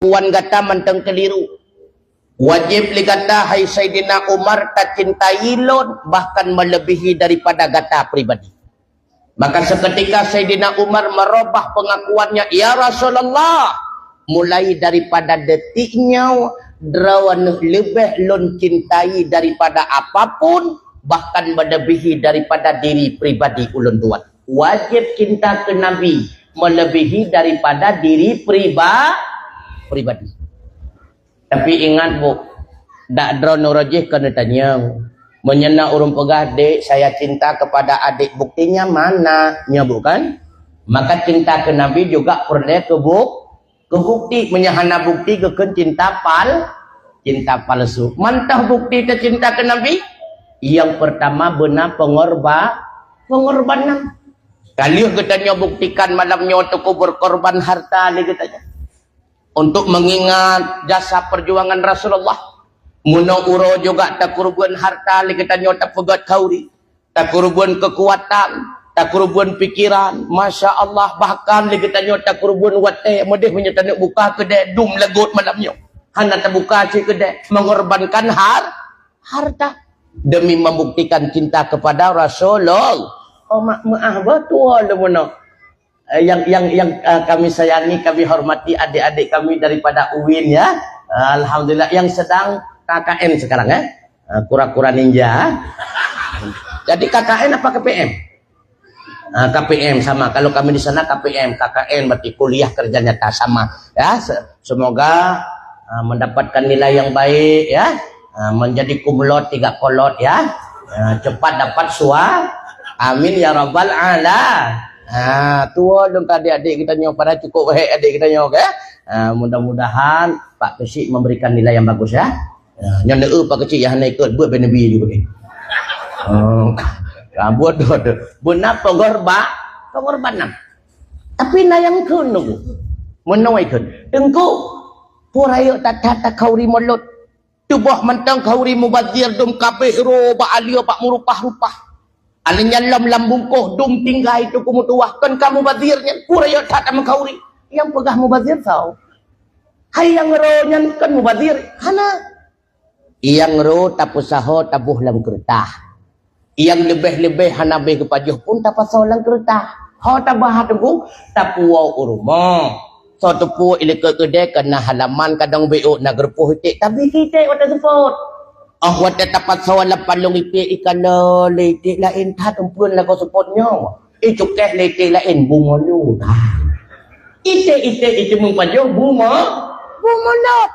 Puan kata menteng keliru. Wajib li kata hai Sayyidina Umar tak cintai lon bahkan melebihi daripada kata pribadi. Maka seketika Sayyidina Umar merubah pengakuannya, ya Rasulullah, mulai daripada detiknya drawan lebih lon cintai daripada apapun, bahkan melebihi daripada diri pribadi ulun tuan. Wajib cinta ke Nabi melebihi daripada diri pribadi. Tapi ingat bu, dak drone rajih kena tanya. Menyena urung pegah dek, saya cinta kepada adik, buktinya mana? Nya bukan? Maka cinta ke Nabi juga perlu ke bukti. Menyahana bukti ke cinta palsu. Mantah bukti ke cinta ke Nabi? Yang pertama benar pengorbanan. Kalian katanya buktikan malamnya untuk berkorban harta lagi katanya. Untuk mengingat jasa perjuangan Rasulullah. Muna uro juga tak kurban harta lagi katanya tak pegat kauri. Tak kurban kekuatan, tak kurban pikiran. Masya Allah, bahkan lagi katanya tak kurban wate. Modeh menyatakan buka kedai dum legut malamnya. Hana tak buka si kedai mengorbankan harta demi membuktikan cinta kepada Rasulullah. Oh maaf betul lemono. Yang kami sayangi, kami hormati adik-adik kami daripada UIN ya. Alhamdulillah yang sedang KKN sekarang ya. Kura-kura ninja. Jadi KKN apa KPM? KPM sama. Kalau kami di sana KPM, KKN berarti kuliah kerja nyata sama ya. Semoga mendapatkan nilai yang baik ya. Menjadi kumlot 3 kolot ya. Cepat dapat amin ya rabbal alamin. Tua dong tadi adik kita nyok pada cukup baik adik kita nyok ya. Mudah-mudahan Pak Kecik memberikan nilai yang bagus ya. Yang Pak Kecik yang ikut buat benabi juga ni. Buat benar pengorbanan. Tapi nayang kun tu. Menoi kun. Engku purayo tak kauri mulut. Tubuh mentang kauri mubazir dum kabeh ro ba alio pak murupah-rupah. Alinya lambungkoh dum tinggal itu kumutuah kan kamu bazirnya purayo tak mengkauri. Yang pegah mubazir tau. Hai yang ro nyan kan mubazir. Hana. Yang ro tapusaho tabuh lam kertah. Yang lebih-lebih hana be kepajuh pun tapasaho lam kertah. Ho tabah tunggu tapuau uruma. So tepu ilika kedai kena halaman kadang beuk nak gerpuh itik tapi kita wata support. Wata tapat sawala palong itik ikan letik lain ta tempun la kau supportnya. Cukeh letik lain bunga lu. Itik mengpajo bunga lot.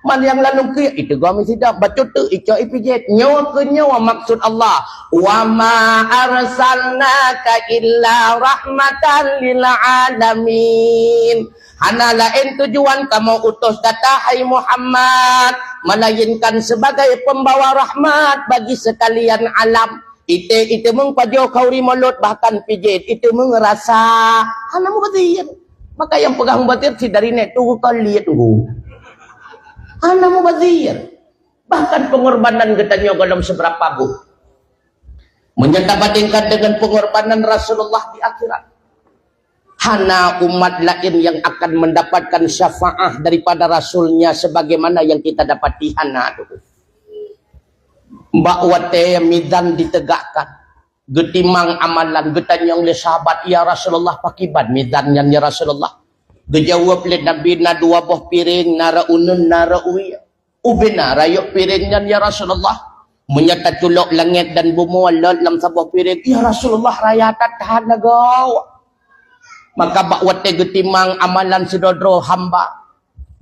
Man yang lalu ke itu gua mesti dah baca tu ijo ipijet nyawa ke nyawa maksud Allah wa ma arsalnaka illa rahmatan lil alamin. Hana lain tujuan kamu utus data hai Muhammad melainkan sebagai pembawa rahmat bagi sekalian alam. Itu mengpajo kauri mulut bahkan pijet itu mengerasa hana mubatir. Maka yang pegang mubatir si dari net tu kali tu. Hana mubazir. Bahkan pengorbanan katanya dalam seberapa bu. Menyandabandingkan dengan pengorbanan Rasulullah di akhirat. Hana umat lain yang akan mendapatkan syafaah daripada Rasulnya sebagaimana yang kita dapati hana itu. Mbak wate mizan ditegakkan. Getimang amalan getanya oleh sahabat ya Rasulullah pakiban mizannya ya Rasulullah. Dijawab oleh Nabi na 2 buah piring nara unun nara uya. Ubina rayuk piringnya ya Rasulullah. Menyata culok langit dan bumi dalam sebuah piring. Ya Rasulullah raya tahan nagau. Maka bakwate getimang amalan sedodro hamba.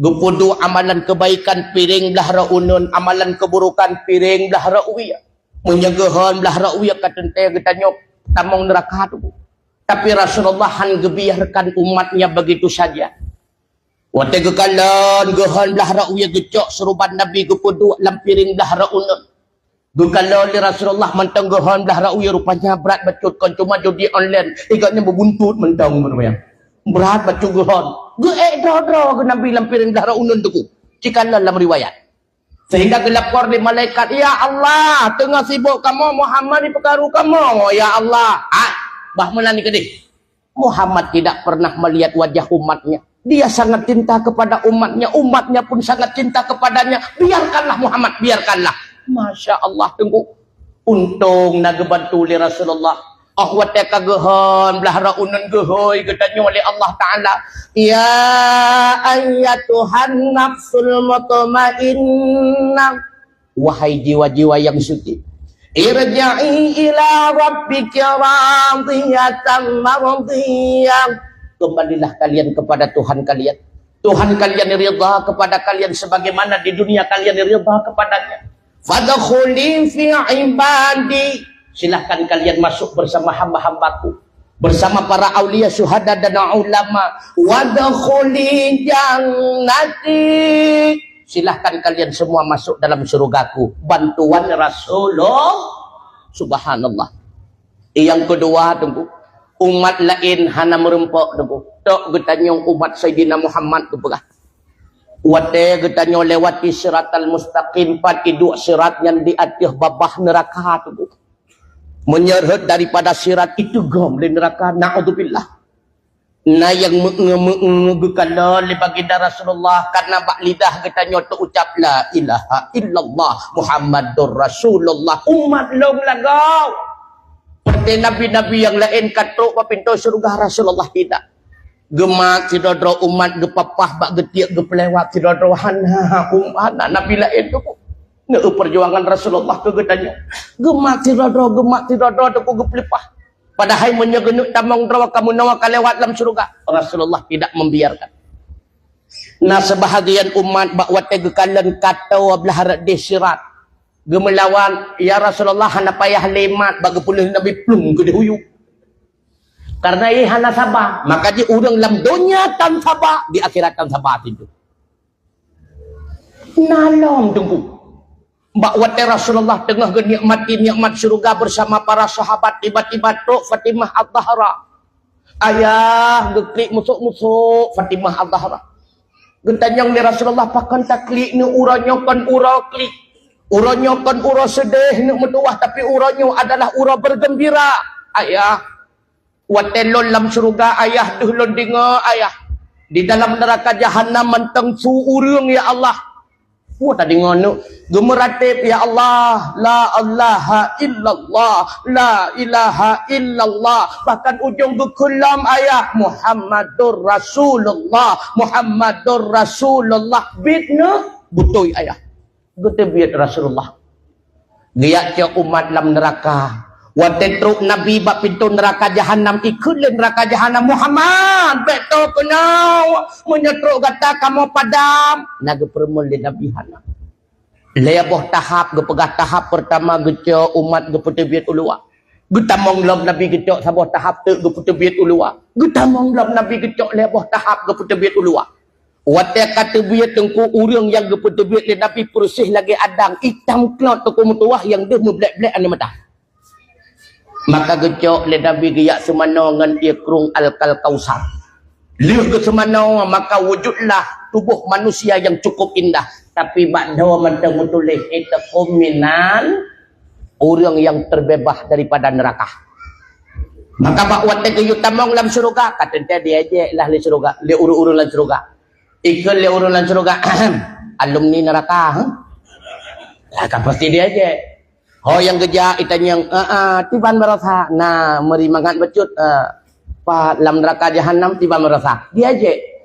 Gupudu amalan kebaikan piring belah unun. Amalan keburukan piring belah uya. Menyagahan belah uya katenteng getanyok tamong neraka tu. Tapi Rasulullah han gebiarkan umatnya begitu saja. Wate gekalan gehan belah ra'uya gecok seruban Nabi gepudu lampiring belah ra'unun. Gekalan li Rasulullah mentang gehan belah ra'uya rupanya berat bacut kan cuma judi online. Igaknya berbuntut mentang namanya. Berat bacut gehan. Dra ke Nabi lampiring belah ra'unun tu. Cikalan dalam riwayat. Sehingga gelapor di malaikat, ya Allah, tengah sibuk kamu Muhammad di perkara kamu. Ya Allah. Bah melani kedih. Muhammad tidak pernah melihat wajah umatnya. Dia sangat cinta kepada umatnya. Umatnya pun sangat cinta kepadanya. Biarkanlah Muhammad, biarkanlah. Masya Allah, tunggu. Untung nagebantu li Rasulullah. Ahwat kagahan belah raunun gehoy katanya oleh Allah Taala. Ya ayyatuhan nafsul mutmainnah. Wahai jiwa-jiwa yang suci. Irja'i ila rabbika radiyatan mardiyah. Kembalilah kalian kepada Tuhan kalian. Tuhan kalian ridha kepada kalian sebagaimana di dunia kalian ridha kepadanya. Fadkhuli fi ibadi. Silahkan kalian masuk bersama hamba-hambaku, bersama para aulia, syuhada dan ulama. Wadkhuli jannati. Silahkan kalian semua masuk dalam surgaku. Bantuan Rasulullah. Subhanallah. Yang kedua, tunggu. Umat lain hana merempok, tunggu. Tok getanyong umat Sayyidina Muhammad tu pegah. Wate getanyo lewati siratal mustaqim, patiduk sirat yang di atas babah neraka, tunggu. Menyerhet daripada sirat itu gom di neraka. Na'udzubillah. Nah yang mengekalal li baginda Rasulullah karena bak lidah katanya tu ucap la ilaha illallah Muhammadur Rasulullah. Umat long lagau. Seperti nabi-nabi yang lain katruk pa pintu surga, Rasulullah tidak. Gemak sidodro umat gepapah bak getiak gepelewat sidodro hana umat nabi lain tu. Nge perjuangan Rasulullah tu katanya. Gemak sidodro tu gepelipah. Padahal menyegenuk tamang drawa kamu nawa kalewat dalam surga. Rasulullah tidak membiarkan. Nah sebahagian umat bak wate gekalan kata belah di sirat. Gemelawan ya Rasulullah hana payah lemat bagi puluh nabi plung ke dihuyu. Karena ia hana sabar, maka dia urang dalam dunia tan sabar, di akhirat tan sabar itu. Nalom tunggu. Mbak wate Rasulullah tengah nikmat surga bersama para sahabat, tiba-tiba truk Fatimah Al-Zahra. Ayah geklik musuk-musuk Fatimah Al-Zahra. Gentanyang ni Rasulullah pakan taklik ni uranya kan ura klik. Uranya kan ura sedih ni metuah, tapi uranya adalah ura bergembira. Ayah wate lon dalam surga, ayah duhlon dengar ayah. Di dalam neraka jahanam menteng su urang ya Allah. Wah tadi ngono gemeratip ya Allah, la ilaha illallah, la ilaha illallah. Bahkan ujung gekulam ayat Muhammadur Rasulullah, Muhammadur Rasulullah. Bitna butoi ayat gede biat Rasulullah giat ke umat dalam neraka. Wate truk Nabi bak pintu neraka jahanam, ikut le neraka jahanam Muhammad beto kenau menyetruk kata kamu padam naga permul di Nabi hanam. Lepoh tahap gepegah tahap pertama geco umat gepetebiat ulua. Getamong lam Nabi geco saboh tahap tu gepetebiat ulua. Getamong lam Nabi geco lepoh tahap gepetebiat ulua. Wate kata biat tengku urang yang gepetebiat le Nabi persih lagi adang hitam klot tu mutuah yang dia meblek-blek ane mata. Maka gecok le Nabi giyak semana ngan ikrung al-kal kausar. Liuh ke semana maka wujudlah tubuh manusia yang cukup indah. Tapi bakdawa mentang mutulih itu kominan orang yang terbebas daripada neraka. Maka bak wate geyut tamong dalam surga. Kata dia aja lah di surga. Dia uru-uru dalam surga. Ikut dia uru dalam surga. Alumni neraka. Kan pasti dia aja. Oh yang gejak itanya yang tiban merasa. Nah meri mangat becut pak lam neraka jahanam tiban merasa. Dia aja.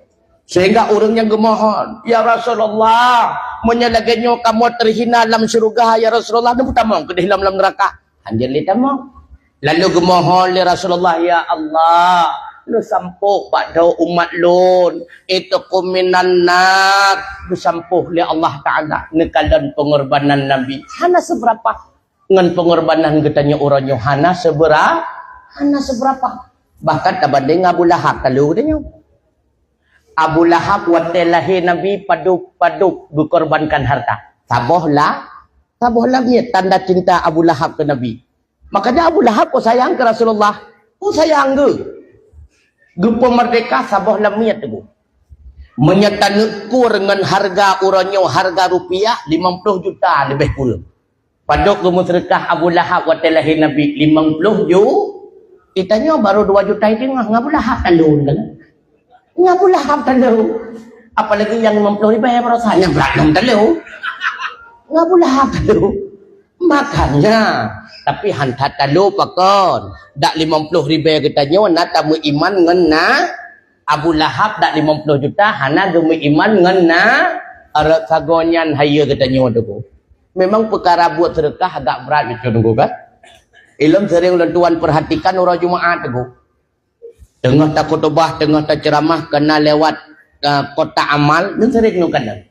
Sehingga orang yang gemohon, ya Rasulullah, menyalagannya kamu terhina dalam surga ya Rasulullah, dan tamang ke dalam neraka. Anjir li tamang. Lalu gemohon li Rasulullah, ya Allah, lu sampuh pada umat lun itu kuminan nar, lu sampuh li Allah Taala nekalan pengorbanan Nabi. Hana seberapa? Ngan pengorbanan getanya orangnya hana seberapa? Bahkan tabanding Abu Lahab kalau dia. Abu Lahab wate lahir Nabi paduk berkorbankan harta. Tabohlah niat tanda cinta Abu Lahab ke Nabi. Makanya Abu Lahab kau sayang ke Rasulullah. Kau sayang ke? Gepo merdeka sabohlah niat tu. Menyatan ukur dengan harga orangnya harga rupiah 50 juta lebih pula. Paduk kemusyrikah Abu Lahab wate lahir Nabi 50 juta. Itanya baru 2 juta itu Abu Lahab talun kan. Ngapulah hab talu. Apalagi yang 50 ribu rasanya berantem talu. Ngapulah hab talu. Makanya tapi hantar talu pakon. Dak 50 ribu kita nyo na tamu iman ngena Abu Lahab dak 50 juta hana gemu iman ngena ara kagonyan haya kita nyo tu. Memang perkara buat sedekah agak berat itu tunggu kan. Ilmu sering lentuan perhatikan orang Jumaat tu. Tengah tak khutbah, tengah tak ceramah kena lewat kota amal, dan sering nu kadang.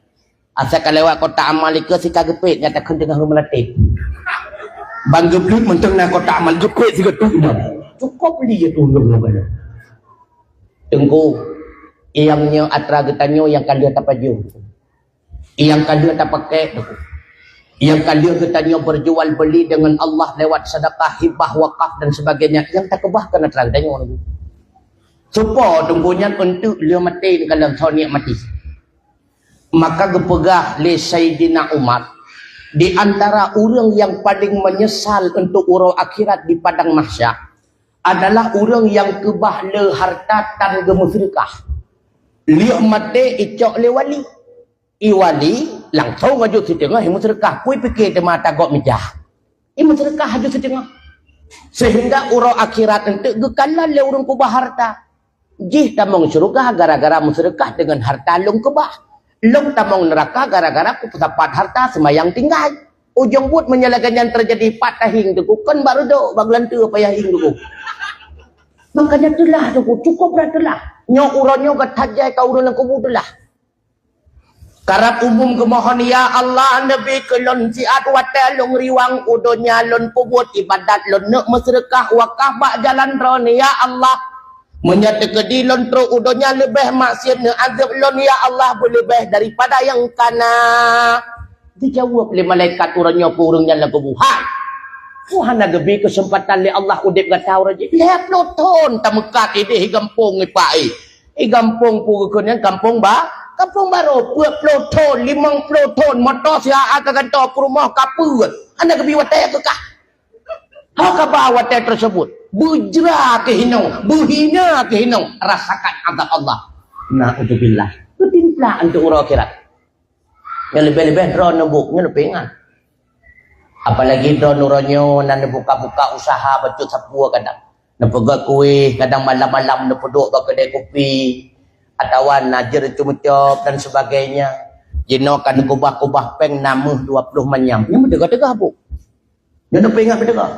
Asal lewat kota amal ke si kagepit nyatakan tengah melatih. Bang geplit menteng na kota amal gepit si getu. Cukup beli itu nu kadang. Tengku iangnya atra getanyo yang kalian tak paju. Yang kalian tak pakai tu. Yang kalian getanyo berjual beli dengan Allah lewat sedekah, hibah, wakaf dan sebagainya. Yang tak kebah kena atra getanyo. Supaya tunggunya untuk dia mati kalau soniak mati. Maka gepegah le Sayyidina Umar di antara orang yang paling menyesal untuk urang akhirat di padang mahsyar adalah orang yang kebah le harta tan gemusyrikah. Dia mati icok le wali. I wali langsung ngaju setengah musyrikah. Pui fikir tema tagok mijah. I musyrikah haju setengah. Sehingga urang akhirat untuk gekala le orang kebah harta. Jih tamong syurga gara-gara musyrikah dengan harta long kebah. Long tamong neraka gara-gara ku dapat harta semayang tinggal. Ujung buat menyalakan yang terjadi patahing tu kan baru do baglantu apa yang hing tu. Makanya telah tu cukup dah telah. Nyo uronyo gatajai ka urang kubu telah. Karap umum kemohon ya Allah nabi kelon siat wata long riwang udonya lon pubut ibadat lon nak musyrikah wakaf bak jalan ron ya Allah. Menyatakan di lontro udonya lebih maksiat ne azab lon ya Allah lebih daripada yang kana. Dijawab oleh malaikat urangnya purungnya lagu buhan. Buhan nagabi kesempatan le Allah udip gatau raja. Lihat loton tamekat ide gampung ipai. Gampung pugukunnya kampung ba. Kampung baru puak ploton 50 ploton motor sia akan kantor rumah kaput. Anda gabi watai kekah. Hak bawa watai tersebut. Bujra kehinung, buhina kehinung, rasakan azab Allah. Na'udzubillah. Kutimpla untuk urang akhirat. Yang lebih-lebih drone nebuknya lebih ingat. Apalagi drone uranyo nan buka-buka usaha becut sapua kadang. Nepega kuih, kadang malam-malam nepeduk ke kedai kopi atau najer cumucop dan sebagainya. Jino kan kubah-kubah peng namuh 20 manyam. Yang berdegah-degah bu. Yang lebih ingat berdegah.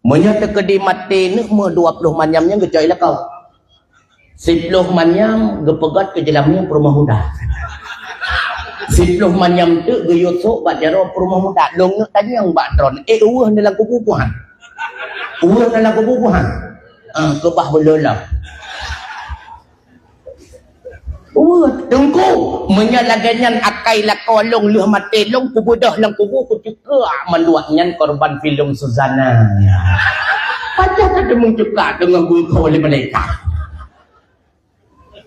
Menyatakan di mati ni mau 20 manyamnya gejai lah kau. 10 manyam gepegat ke jelamnya perumah muda. 10 manyam tu geyosok bak jaro perumah muda. Long nak tanya yang bak dron. Uah dalam kubuhan. Uah dalam kubuhan. Kebah berlolah. Tunggu menyalagannya akai lah kolong luh mati long kubudah lang kubu kucika meluaknya korban film Suzana. Pajak ada mencuka dengan gulko oleh mereka.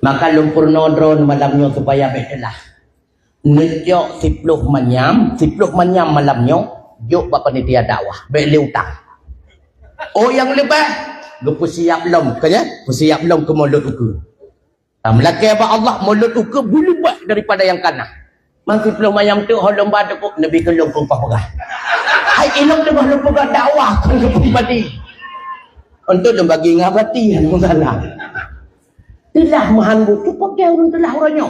Maka lumpur nodron malamnya supaya betelah. Ngejok 10 manyam malamnya jok bapa panitia dakwah beli utang. Oh yang lebih gepu siap belum kaya? Siap belum ke mulut uku. Melaki apa Allah mulut uka bulu buat daripada yang kanan. Masih belum ayam tu holong badu pun Nabi kelong pun pahogah. Hai ilmu tu belum pegah dakwah kan ke pribadi. Untuk membagi ngabati yang salah. Telah mahan bu cukup jauh urang telah orangnya.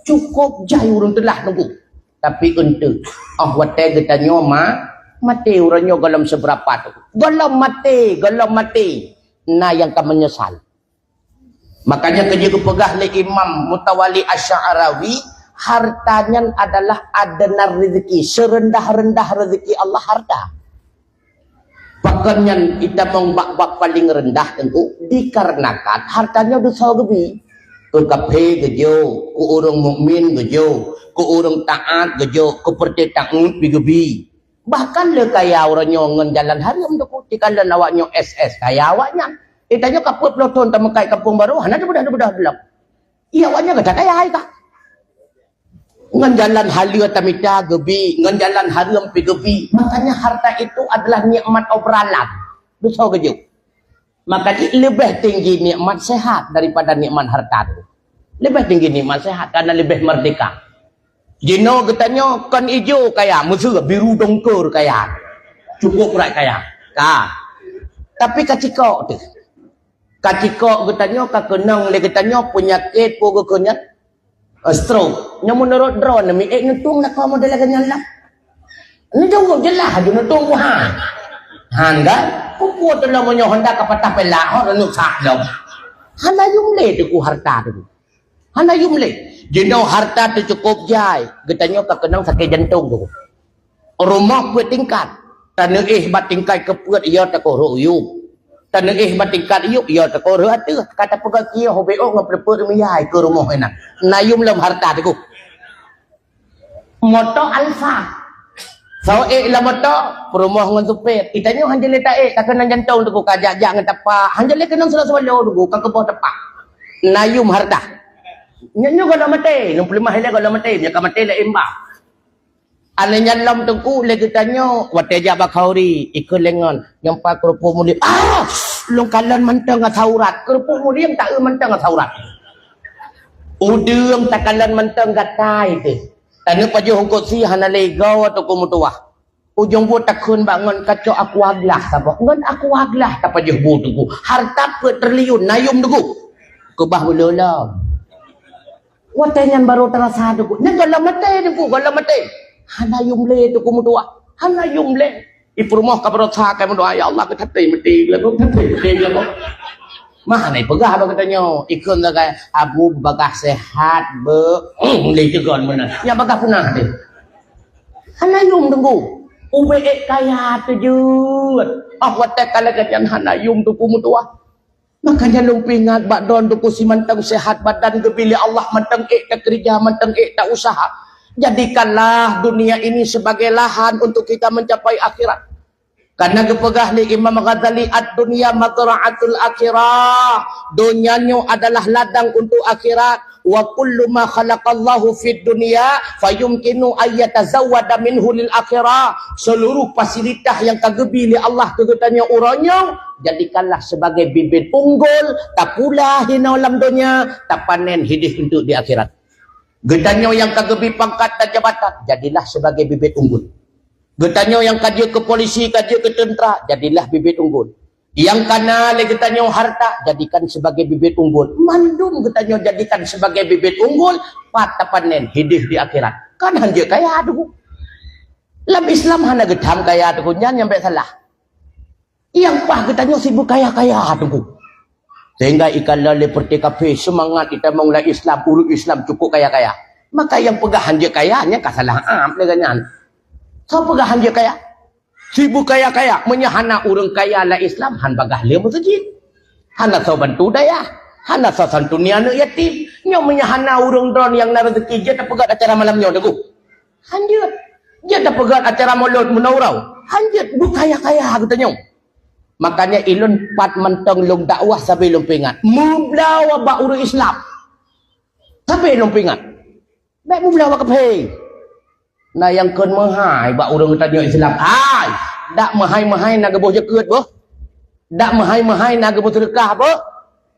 Cukup jauh urang telah nunggu. Tapi untuk watai kita nyoma mati orangnya galam seberapa tu. Galam mati. Nah yang akan menyesal. Makanya kerja kepegah oleh Imam Mutawali Asy'arawi, hartanya adalah adana rezeki, serendah-rendah rezeki Allah harta. Bahkan kita mengbak-bak paling rendah tentu dikarenakan hartanya dosa gebi. Ke kafe gejo, ke orang mukmin gejo, ke orang taat gejo, ke pertetangan gebi. Bahkan le kaya orangnya ngen jalan haram tu tikala awaknya SS kaya awaknya. Tanya kaput peloton tamekai kampung baru, hana bedah belum. Iya awaknya kata kaya hai kah? Ngan jalan halia tamita gebi, ngan jalan haram pi gebi. Makanya harta itu adalah nikmat obralan. Dosa gejo. Makanya lebih tinggi nikmat sehat daripada nikmat harta itu. Lebih tinggi nikmat sehat karena lebih merdeka. Jino katanya kan hijau kaya, musuh biru dongkur kaya. Cukup rak kaya. Tapi kacikok tu. Kacikok katanya kakenang le katanya penyakit po katanya stroke. Nya menurut drone mi nutung nak kau model ganyan lah. Ni jauh jelas je nutung ku han. Han kan? Ku puat dalam monyo Honda kapatah pelak hor nu sak dong. Hana yumle tu ku harta tu. Hana yumle. Jino harta tu cukup jai. Katanya kakenang sakit jantung tu. Rumah buat tingkat. Tanah bat tingkat kepuat ia tak korup yuk. Tanah bat tingkat yuk ia tak korup tu. Kata pegang kia hobeo ngapleput miyai ke rumah enak. Nayum lam harta tu. Motor Alfa. So lah motor rumah ngan supir. Itanya hanjele tak kakenang jantung tu kajak-jak ngan tapak. Hanjele kenang selo-selo tu ka kebah tapak. Nayum harta. Nyo kalau mati, 65 hari kalau mati, dia akan mati lah imbang. Ana nyalam tengku lagi tanya, wate jaba khauri ikut lengan yang pak kerupuk muli. Long kalan mantang saurat, kerupuk muli yang tak mantang saurat. Udang takalan mantang gatai tu. Tanya paju hongkot si hana legau atau kumutuah. Ujung buat takun bangun kacau aku aglah sabak. Ngan aku aglah tak paju bu tu. Harta pe triliun nayum tu. Kebah mula. Watanyan baru terasa tu. Nang kalau mati tu, kalau mati. Hana yumle tu kumutua. Hana yumle. Ipurmoh kabarot sa kay mo ya Allah ketatay mati lagu tatay lagu. Mah nai pegah ba katanya ikon na kay abu bagah sehat be. Lejegon mana. Ya bagah punah tu. Hana yum tunggu. Ube kaya tu jut. Watak kala katyan hana yum tu kumutua. Makanya lumpingat bakdon tu si manteng sehat badan kepilih Allah manteng tak kerja manteng tak usaha. Jadikanlah dunia ini sebagai lahan untuk kita mencapai akhirat. Karena kepegah ni Imam Ghazali ad-dunya mazra'atul akhirah. Dunianya adalah ladang untuk akhirat. Wa kullu ma khalaqallahu fid dunya fayumkinu ayyatazawwada minhu lil akhirah. Seluruh fasilitas yang kagebi li Allah kegetanya uranya jadikanlah sebagai bibit unggul, tak pula hina dalam dunia, tak panen hidih untuk di akhirat. Getanya yang kagebi pangkat dan jabatan, jadilah sebagai bibit unggul. Getanya yang kerja ke polisi, kerja ke tentera, jadilah bibit unggul. Yang kana le getanya harta, jadikan sebagai bibit unggul. Mandum getanya jadikan sebagai bibit unggul, patah panen hidih di akhirat. Kan hanja kaya tu. Dalam Islam hana getam kaya tu jangan sampai salah. Yang pah getanya sibuk kaya-kaya tu. Sehingga ikan lale pertikapi semangat kita mengulang Islam, urut Islam cukup kaya-kaya. Maka yang pegah hanja kayanya kasalah dengan so pegah hanja kaya. Sibuk kaya-kaya menyahana urang kaya la Islam han bagah le masjid. Hana so bantu daya, hana so santunia anak yatim. Nyo menyahana urang dron yang na rezeki je tak pegat acara malam nyo deku. Hanjut. Je tak pegat acara maulud menaurau. Hanjut bu kaya-kaya katanya. Makanya ilun pat menteng long dakwah sampai long pingat. Mublawa ba urang Islam. Sampai long pingat. Baik mublawa ke pay. Nah yang kon mahai bak urang tanya Islam ai dak mahai-mahai nak geboh jekeut boh dak mahai-mahai nak geboh sedekah boh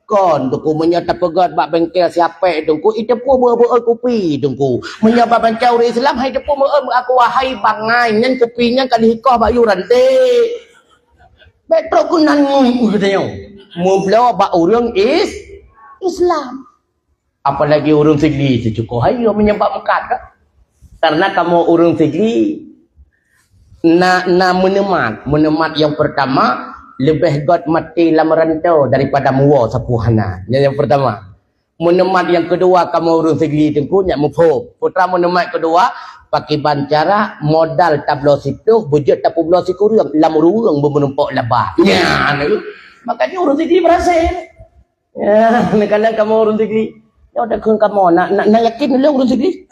kon tuku menyata pegat bak bengkel siapa tungku itu pun ber kopi tungku menyapa bancau Islam hai depu aku wahai bangai nyan kopinya kali hikoh bak yuran te betro kunan katanya mublawa bak urang Islam apalagi urang segli secukup hai menyebab mekat kah. Karena kamu urung tinggi na menemat yang pertama lebih god mati dalam rantau daripada muwa sapuhana. Yang pertama. Menemat yang kedua kamu urung tinggi tengku nyak mufhum. Putra menemat kedua pakai bancara modal tablo situ bujut tapu blo sikurang lam urung menumpuk labah. Ya makanya urung tinggi berhasil. Ya kalau kamu urung tinggi ya udah kamu nak yakin lu urung tinggi.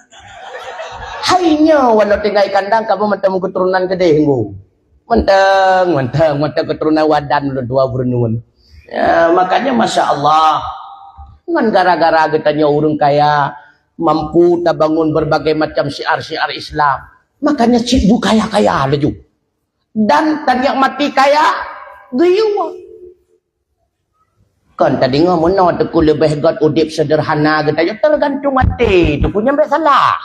Hainya walau tinggal kandang kamu mentang keturunan gede hinggu. Mentang keturunan wadan dua bernun. Ya, makanya Masya Allah. Dengan gara-gara getanya urung kaya mampu tak bangun berbagai macam syiar-syiar Islam. Makanya cikgu kaya-kaya leju. Dan tanya mati kaya gayuwa. Kan tadi ngomong teku lebih god udip sederhana katanya tergantung hati tu punya sampai salah.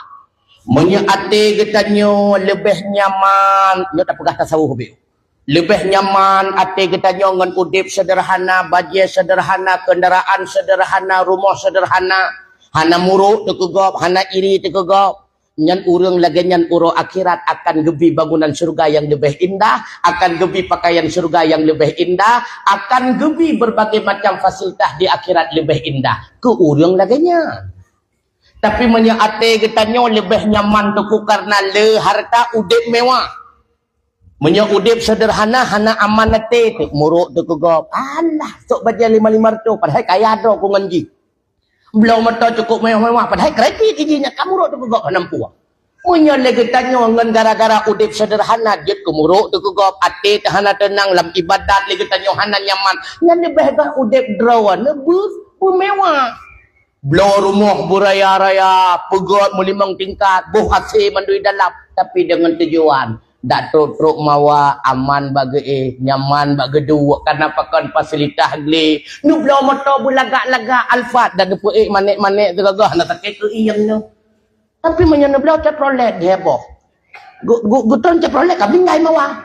Punya hati katanya lebih nyaman, nyo tak pegah tasawuf be. Lebih nyaman hati katanya ngan udip sederhana, baju sederhana, kendaraan sederhana, rumah sederhana. Hana muruk teku gop, hana iri teku gop. Nyan urang lagi nyan uro akhirat akan gebi bangunan surga yang lebih indah, akan gebi pakaian surga yang lebih indah, akan gebi berbagai macam fasilitas di akhirat lebih indah. Ke urang lagi nyan. Tapi menyaate katanya lebih nyaman tuku karena le harta udip mewah. Menya udip sederhana hana amanate tek muruk tuku gop. Alah, sok baca 5 tu padahal kaya do ku nganji. Belum mata cukup mewah-mewah padahal kredit izinnya kamu rok tu gop nampu. Punya lagi tanya ngan gara-gara udip sederhana jet kumuruk tu gop ate hana tenang lam ibadat lagi tanya hana nyaman. Ngan lebih gak udip drawan lebih mewah. Blow rumah buraya-raya, pegot melimang tingkat, buh AC mandui dalam tapi dengan tujuan dak truk mawa aman bagi nyaman bagi dua karena pakan fasilitas gli nu blau motor bulagak-lagak alfat dan depu manik-manik tegagah nak tak ke yang nu tapi menyen blau Chevrolet heboh guton Chevrolet kami ngai mawa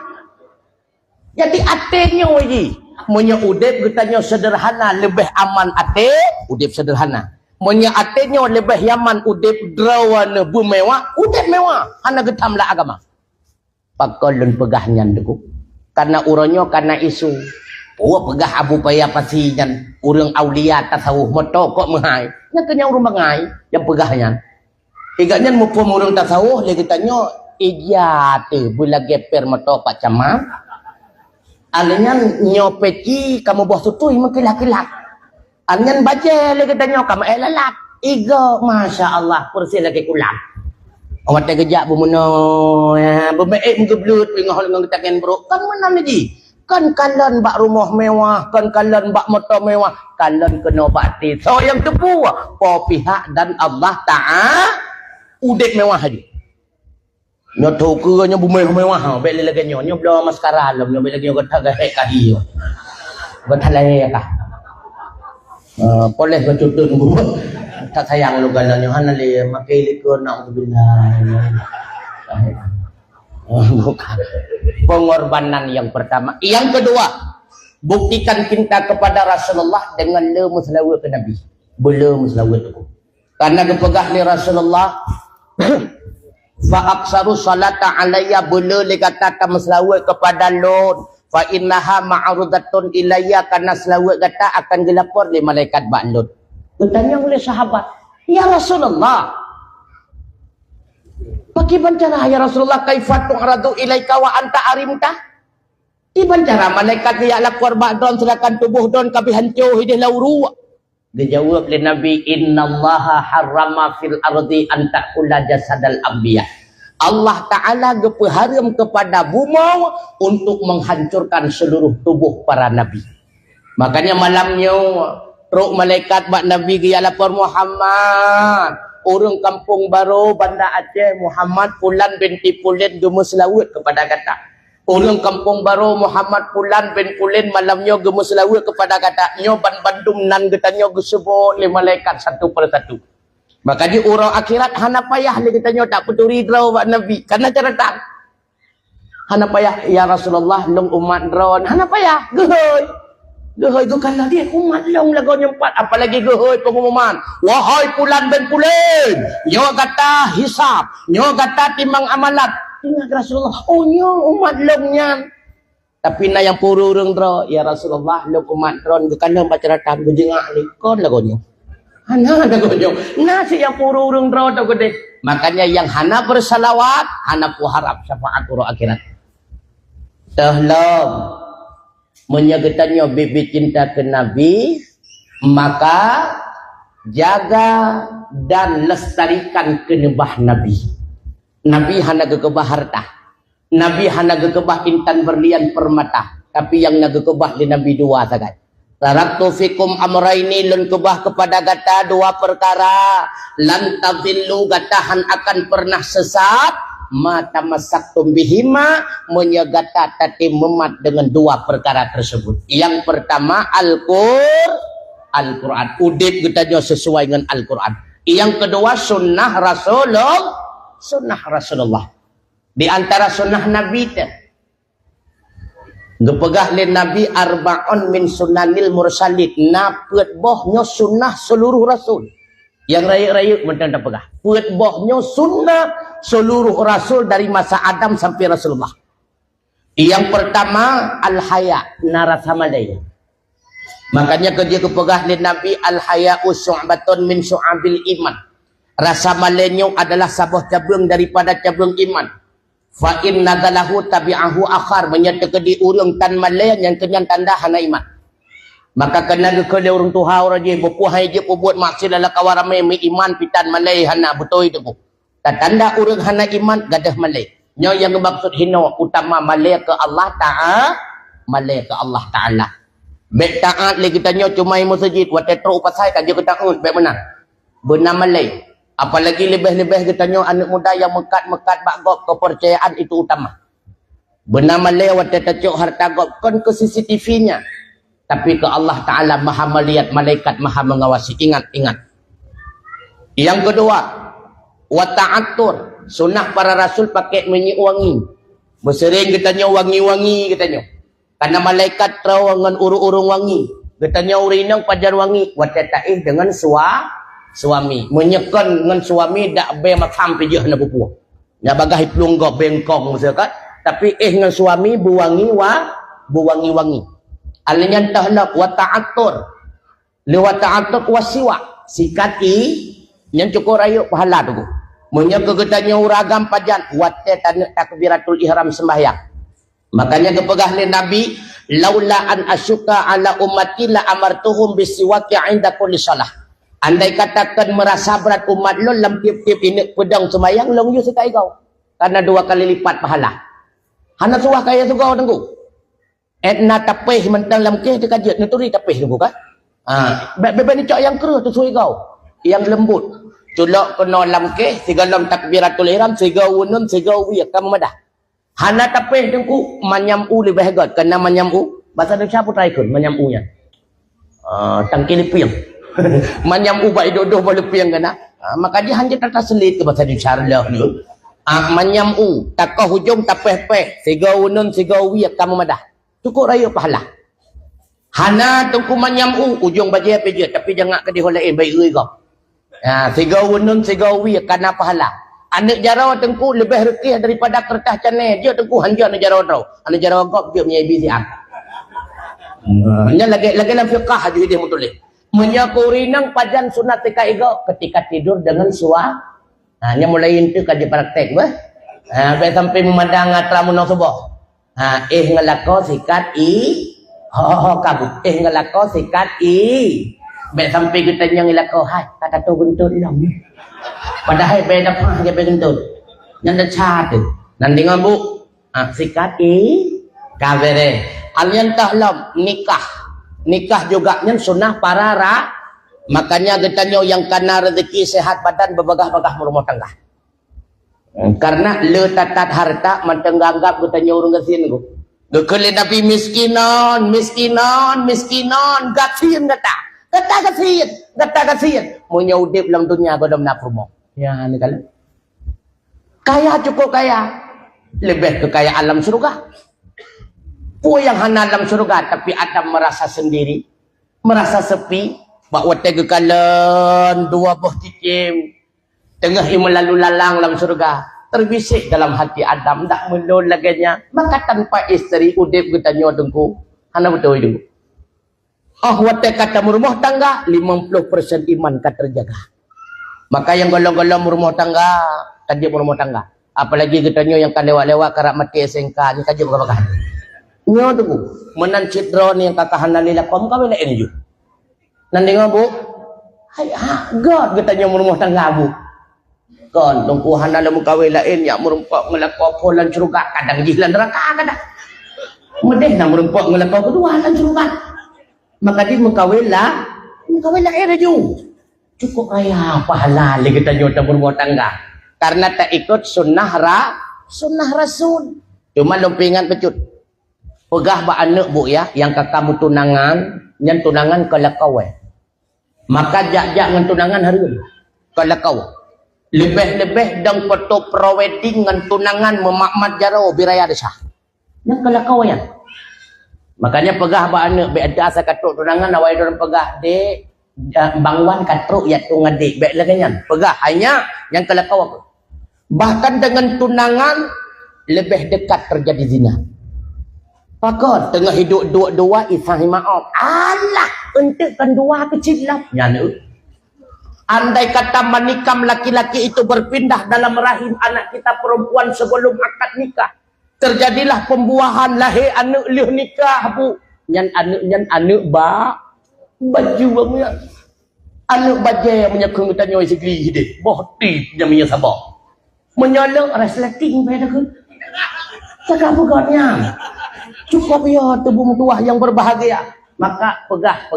jadi atenya lagi menye udip getanya sederhana lebih aman ate udip sederhana menye atenya lebih nyaman udip drawan bu mewah udip mewah hana getamlah agama pakolun pegahnya deku karena uronyo karena isu pegah abu paya pasinya urang aulia tasawuf moto kok mengai nya kenyang rumah ngai yang pegahnya iganya mu pemurung tasawuf le kitanyo ijate bula geper moto pak camam alenya nyopeki kamu buah tutui mengkilak-kilak alenya baje le kitanyo kamu elalat igo masyaallah kursi lagi kulang awak tak kejap bermuno berbaik mengeblut tengah dengan ketakan bro kan mana lagi kan kalian bak rumah mewah kan kalian bak motor mewah kalian kena bakti so yang tepu po pihak dan Allah Ta'ala udek mewah haji nyo toku nyo mewah beli lagi nyo belum maskara nyo beli lagi nyo kata gahek kahi kata lagi kah poles bercutun bro tak sayang lu galan yang hana le makai likur naudzubillah pengorbanan yang pertama yang kedua buktikan cinta kepada Rasulullah dengan le muslawa ke Nabi belum muslawa tu karena kepegah ni Rasulullah fa aksaru salata alayya bela le kata muslawa kepada lon fa innaha ma'rudatun ilayya karena selawat kata akan dilapor le malaikat ba'lud. Bertanya oleh sahabat, ya Rasulullah, bagaimana cara ya Rasulullah kaifatu aradu ilaika wa anta arimta? Iban cara malaikat dia lapor ba'don sedangkan tubuh don kabeh hancur hidih lauru. Dia jawab oleh Nabi, innallaha harrama fil ardi an ta'kula jasadal anbiya. Allah Ta'ala haram kepada bumi untuk menghancurkan seluruh tubuh para nabi. Makanya malamnya roh malaikat bak Nabi dia lapor Muhammad orang kampung baru Banda Aceh Muhammad Fulan binti Fulan gemus lawat kepada kata orang kampung baru Muhammad Fulan bin Fulan malamnya gemus lawat kepada kata nyo bandum nan getanyo gesebut le malaikat satu persatu maka di urang akhirat hana payah le getanyo tak peduli draw bak Nabi karena cara tak hana payah ya Rasulullah long umat dron hana payah gehoy gehoy go kalau dia umat long lagu nyempat apalagi gehoy pengumuman wahai Fulan bin Fulan nyo kata hisab nyo kata timbang amalat ingat Rasulullah oh nyo umat longnya tapi na yang pururung dro ya Rasulullah long umat dron kalau baca ratam gejengak ni kon lagu nyo hana lagu nyo nasi yang pururung dro tu gede makanya yang hana bersalawat hana pu harap syafaat uro akhirat tehlom menyagetannya bibit cinta ke Nabi maka jaga dan lestarikan kenebah Nabi Nabi hana gekebah harta Nabi hana gekebah intan berlian permata tapi yang nagekebah di Nabi dua saja taraktu fikum amraini lun kebah kepada gata dua perkara lan tadillu gatahan akan pernah sesat mata masaktum bihima menyegata tati memat dengan dua perkara tersebut. Yang pertama Al-Qur'an Al-Quran. Udip katanya sesuai dengan Al-Quran. Yang kedua sunnah Rasulullah. Di antara sunnah Nabi tu gepegah le Nabi arba'un min sunnanil mursalin. Na peut bohnya sunnah seluruh rasul. Yang raya-raya macam tak pegah. Peut bohnya sunnah seluruh rasul dari masa Adam sampai Rasulullah. Yang pertama al-haya, narasa malai. Makanya kerja kepegah le Nabi al-haya'u syu'batun min syu'abil iman. Rasa malainya adalah sebuah cabang daripada cabang iman. Fa inna galahu tabi'ahu akhar, menyatakan di urang tan malai yang kenyan tanda hana iman. Maka kena ke orang tuha orang je berpuhai je buat maksiat la kawarame mi iman pitan malai hana betul itu ku. Tanda urang hana iman gadah malai. Nya yang maksud hina utama malai ke Allah Ta'ala, malai ke Allah Ta'ala. Baik taat lagi kita nyo cuma masjid wa tetro pasai kan je kita baik benar. Benar malai. Apalagi lebih-lebih kita nyo anak muda yang mekat-mekat bagop kepercayaan itu utama. Benar malai wa tetro harta gop kon ke CCTV-nya. Tapi ke Allah Ta'ala maha melihat, malaikat maha mengawasi. Ingat. Yang kedua, wa ta'atur. Sunnah para rasul pakai minyak wangi. Bersering katanya wangi-wangi katanya. Karena malaikat terawangan urung-urung wangi. Katanya urinang pajar wangi. Wa ta'ih dengan suami. Menyekan dengan suami dak be makam pijah na pupuh. Ya bagahi pelunggok bengkong sekat. Tapi dengan suami buwangi-wangi. Alnya tahlak wa ta'atur. Lewat ta'atur wasiwa. Sikati yang cukup rayu pahala tu. Menyaka ketanya uragam pajan watte tanak takbiratul ihram sembahyang. Makanya kepegah le Nabi laula an asyuka ala ummati la amartuhum bisiwaki 'inda kulli salah. Andai katakan merasa berat umat lo lam tiap-tiap ini pedang sembahyang long yu sekai kau. Karena 2 kali lipat pahala. Hana suah kaya sugau tengku. Etna tapeh mentang lam ke tekajut nuturi tapeh tengku kan. Bebe ni cok yang keruh tu suai kau. Yang lembut. Culok kena lam ke sigalam takbiratul ihram siga wunun siga wiyak kamu madah. Hana tapeh tengku manyamu lebih hebat kena manyamu bahasa Indonesia putra ikut manyamunya. Tangki lipiang. Manyamu bai dodoh ba lipiang kana. Maka dia hanya tata selit ke bahasa Indonesia lah ni. Manyamu takah hujung tapeh peh siga wunun siga wiyak kamu madah. Cukup raya pahala. Hana tengku manyamu ujung bajai peje tapi jangan ke diholain baik ui kau. Siga wunun siga wiyak kana pahala. Anak jarau tengku lebih rekih daripada kertas canai. Dia tengku hanja anak jarau tau. Anak jarau kau dia punya BCR. Nya lagi dalam fiqah juga dia betul. Menyakurinang pajan sunat ketika tidur dengan suah. Nya mulai itu kaji praktek bah. Sampai memandang atramu nang subuh. Ngelako sikat kabut. Ngelako sikat Baik sampai kita yang ilako hai kata tu bentuk lam. Padahal beda pah dia bentuk. Yang dah cat tu. Nanti ngabu sikat kavere. Alian tahlam nikah juga nyen sunnah para makanya kita yang kana rezeki sehat badan berbagah-bagah rumah tangga. Karena le tatat harta mentenggangap kita urung gesin ku. Gekele tapi miskinan gatsin kata kasihan punya udip dalam dunia godam nak rumah ya ni kali kaya cukup kaya lebih ke kaya alam surga pu yang hana alam surga tapi Adam merasa sendiri merasa sepi bahawa tega kalan 2 buah cicim tengah melalui lalang dalam surga terbisik dalam hati Adam tak melul laganya maka tanpa isteri udip ketanya dengku hana betul itu. Wate kata rumah tangga 50% iman kata terjaga. Maka yang golong-golong rumah tangga kaji rumah tangga. Apalagi katanya yang kan lewat-lewat karak mati SNK ni kaji berapa nyo tu menan citron yang kakak hanalila kom kawin lain ju. Nanti ngabu. God katanya rumah tangga bu. Kon tungku hanala mu kawin lain ya merempok ngelakau polan curuga kadang jihlan neraka kadang. Medeh na merempok ngelakau kedua lan curuga. Maka dia mengkawinlah air ju. Cukup kaya pahala lagi kita nyota berumah tangga. Karena tak ikut sunnah rasul. Cuma lumpingan pecut. Pegah ba anak bu ya yang kakakmu tunangan, yang tunangan kalau kawe. Maka jak-jak ngan tunangan hari ini. Kalau kau lebih-lebih dan foto pre-wedding ngan tunangan memakmat jaro biraya desah. Yang kalau kau yang. Makanya pegah ba anak be ada asa katuk tunangan awai dorang pegah de bangwan katruk ya tu ngadik be laganyan. Pegah hanya yang kalau kau aku. Bahkan dengan tunangan lebih dekat terjadi zina. Pakar tengah hidup dua-dua isahi maaf. Alah, untuk kan dua kecil lah. Nyana. Andai kata menikam laki-laki itu berpindah dalam rahim anak kita perempuan sebelum akad nikah. Terjadilah pembuahan lahir anak liu nikah bu. Nyan anak ba. Baju bangnya. Anak baja yang menyakung tanya segeri deh. Bohti yang sabar. Menyolok resleting pada ke. Cakap pegahnya. Cukup ya tubuh tua yang berbahagia. Maka pegah.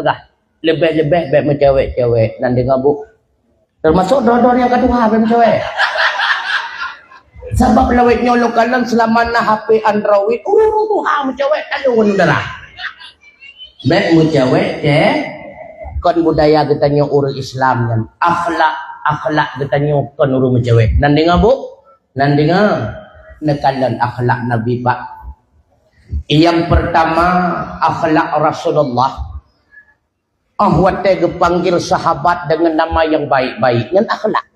Lebih-lebih baik mencewek-cewek. Nanti ngabuk. Termasuk dor-dor yang kedua baik mencewek. Sebab lawet nyolok kalan selama na HP Android. Tuhan mencewek. Aduh undara. Baik mencewek kon budaya kita nyo urus Islam kan. Akhlak kita nyo kon urus mencewek. Nanti ngabuk. Nanti nekalan akhlak Nabi Pak. Yang pertama akhlak Rasulullah. Ahwate gepanggil sahabat dengan nama yang baik-baik. Yang akhlak.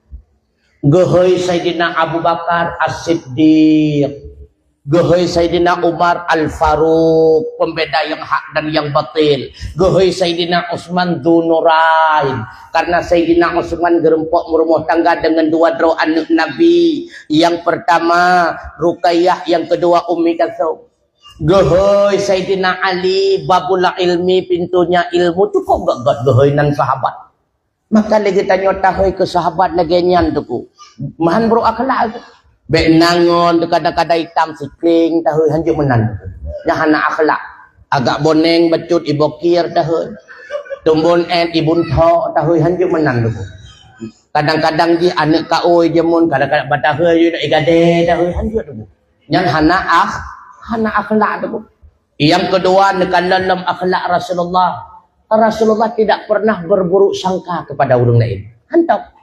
Gehoy Sayyidina Abu Bakar As-Siddiq. Gehoy Sayyidina Umar Al-Faruq. Pembeda yang hak dan yang batil. Gehoy Sayyidina Utsman Dzunurain. Karena Sayyidina Utsman gerempok merumah tangga dengan dua dro anak Nabi. Yang pertama Ruqayyah, yang kedua Ummi Kalsum. Gehoy Sayyidina Ali babul ilmi, pintunya ilmu. Cukup gak gehoy nan sahabat. Maka lagi tanya tahoy ke sahabat lagi nyan tuku. Mahan bro akhlak tu. Bek nangon tu kadang-kadang hitam sikling tahoy hanjuk menan. Yang anak akhlak. Agak boneng becut ibokir tahoy. Tumbun ibun tho tahoy hanjuk menan tuku. Kadang-kadang dia anak kaoi jemun, kadang-kadang batahoy dia nak igade tahoy hanjuk tuku. Yang anak akhlak tu. Yang kedua nekan dalam akhlak Rasulullah. Rasulullah tidak pernah berburuk sangka kepada orang lain. Hantam.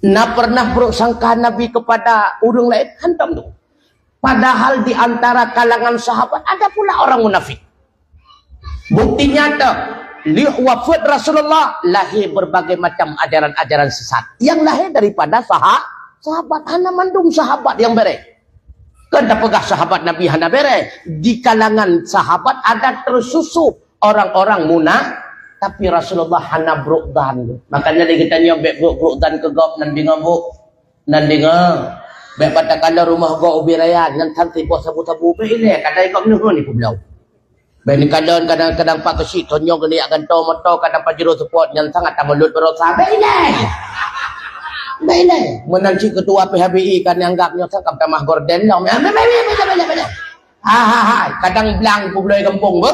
Nak pernah buruk sangka Nabi kepada orang lain. Hantam tu. Padahal di antara kalangan sahabat ada pula orang munafik. Bukti nyata. Wafat Rasulullah lahir berbagai macam ajaran-ajaran sesat. Yang lahir daripada sahabat. Hana mandung sahabat yang berek. Kan pegah sahabat Nabi hana bere. Di kalangan sahabat ada tersusup orang-orang munafik, tapi Rasulullah hana brukdan. Makanya lagi tanya bek brukdan ke gop nan dingabuk. Nan dinga. Bek patakala rumah gop ubirayan nan tanti po sabu-sabu be ini kadai gop nu ni pulau. Bek ni kadang-kadang pak kesi tonyo geli akan to moto kadang pajero support yang sangat tamulut berosa be ini. Baiklah, menanti ketua PHBI kan yang anggapnya cakap tamah gorden dong. Kadang bilang publik kampung ber.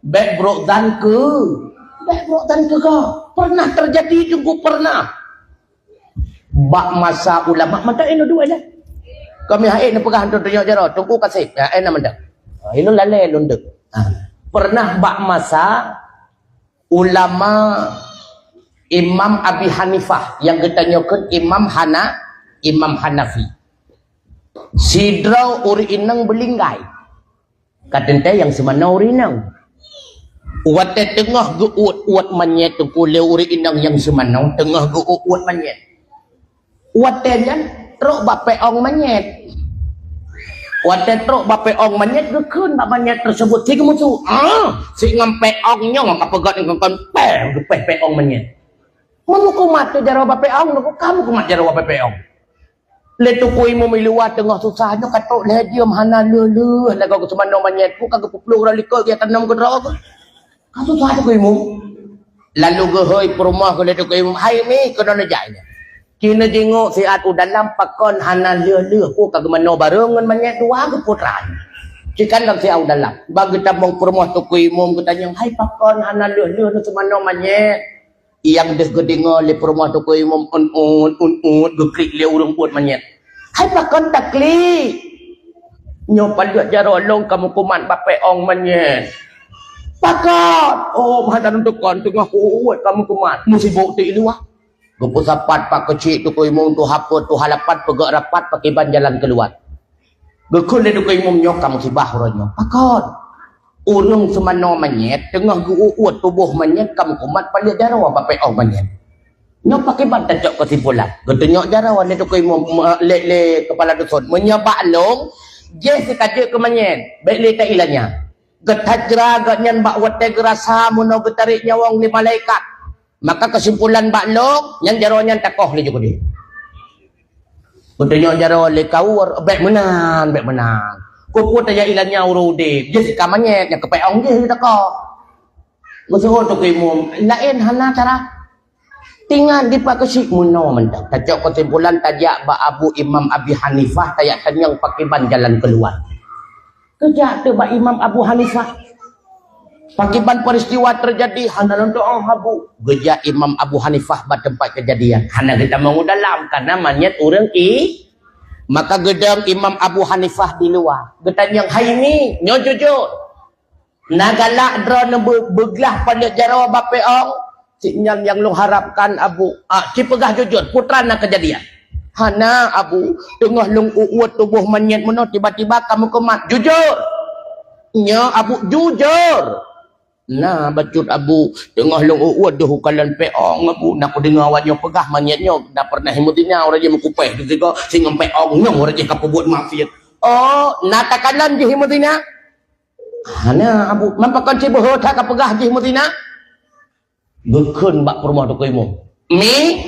Bek brokdan ke kau. Pernah terjadi tunggu pernah. Bak masa ulama mata ini dua dah. Kami hai ni pegah hantu tunjuk jaro tunggu kasih. Ya ena mendak. Ini lale lundek. Pernah bak masa ulama Imam Abi Hanifah yang kita nyokan Imam Hanafi. Sidrau uri inang belinggai. Katente yang semana uri inang. Uat tengah uat manyet tu kule uri inang yang semana tengah uat manyet. Uat tenyan trok bapeong manyet. Uat trok bapeong manyet gekun bak manyet tersebut tiga musuh. Si ngampeongnya ngakapegat ngakon peong manyet. Mau kumat tu jarawa bapeong, kamu kumat jarawa bapeong. Letu kui mu miliwat tengah susahnya katok leh dia mahana lulu lagu ke semana manyet ku kagak puplu ora likol dia tanam ke draw. Ka susah tu kui mu. Lalu gehoy perumah ke letu kui mu hai mi kena najainya. Kina jengok siat udah lampak kon hana lulu ku kagak mano barengan manyet dua ke putran. Cikan lam siat udah lam. Bagi tabung perumah tu kui mu kutanya hai pakon hana lulu semana manyet. Yang desgedingo le perumah tu koi mom un gekrik le urung put manyet. Hai pakon takli. Nyopan dia jaro long kamu kuman bapeong manyet. Pakat. Oh, mana untuk kon tengah kuat kamu kumat. Mesti bukti luah. Gupu sapat pak kecil tu ko imong tu hapot tu halapat pegak rapat pakai ban jalan keluar. Gekun le tu ko imong nyok kamu si bahronyo. Pakat. Urung semano manyet tengah guuut tubuh manyet kamu kumat palia jarawa bape oh manyet. Nyok pakai ban tajak kesimpulan. Getenyok jarawa le tu ko imong le kepala dusun. Menyabak long je sekaje ke manyet. Baik le tak ilanya. Getajra ganyan bak wate gerasa muno getarik nyawang ni malaikat. Maka kesimpulan bak long yang jaronya takoh le juga dia. Getenyok jarawa le kawur baik menang. Kupu tanya ilannya urudi, jadi kamanya yang kepeong dia tak kau. Musuh tu kimum, lain hana cara. Tinggal di pak kesik muno mendak. Tajak kesimpulan tajak ba Abu Imam Abi Hanifah tajak tanyang pakai ban jalan keluar. Kejak tu ba Imam Abu Hanifah. Pakai ban peristiwa terjadi hana untuk Abu. Kejak Imam Abu Hanifah ba tempat kejadian. Hana kita mau dalam karena manyet orang maka gedang Imam Abu Hanifah di luar. Getan yang hai ni, nyo jujur. Nagalak drone beglah pada jarawa bapeong. Sinyal yang lu harapkan Abu. Si pegah jujur, putra nak kejadian. Hana Abu, tengah lung uut tubuh manyet meno tiba-tiba kamu kemat. Jujur. Nya Abu jujur. Nah, bacut Abu tengah long uut dah hukalan peong Abu nak dengar awaknya pegah manyetnya dah pernah himutinya orang je mengupeh tu juga sing peong nyong orang je kapo buat maksiat. Oh, natakalan je himutina. Hana Abu mampakan si boh tak kapegah je himutina. Gekun bak rumah tu koimo. Mi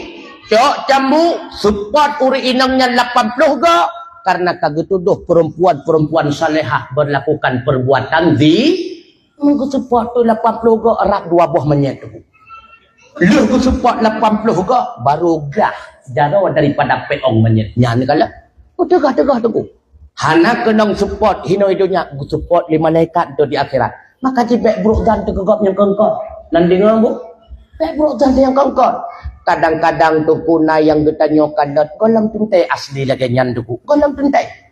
cok cambu support uri inangnya 80 ga karena kagetuduh perempuan-perempuan salehah berlakukan perbuatan Mungkin support tu 80 ke erat 2 buah menyet tu. Lu ku support 80 ke baru gah jarawa daripada peong menyet. Nyan kala. Oh tegah tu. Hana kenang support hino hidunya ku support 5 malaikat tu di akhirat. Maka jibek buruk dan tu kegap yang kengkot. Nan dengar bu. Bek buruk dan yang kengkot. Kadang-kadang tu kuna yang getanyokan dat kolam tuntai asli lagi nyan tu. Kolam tuntai.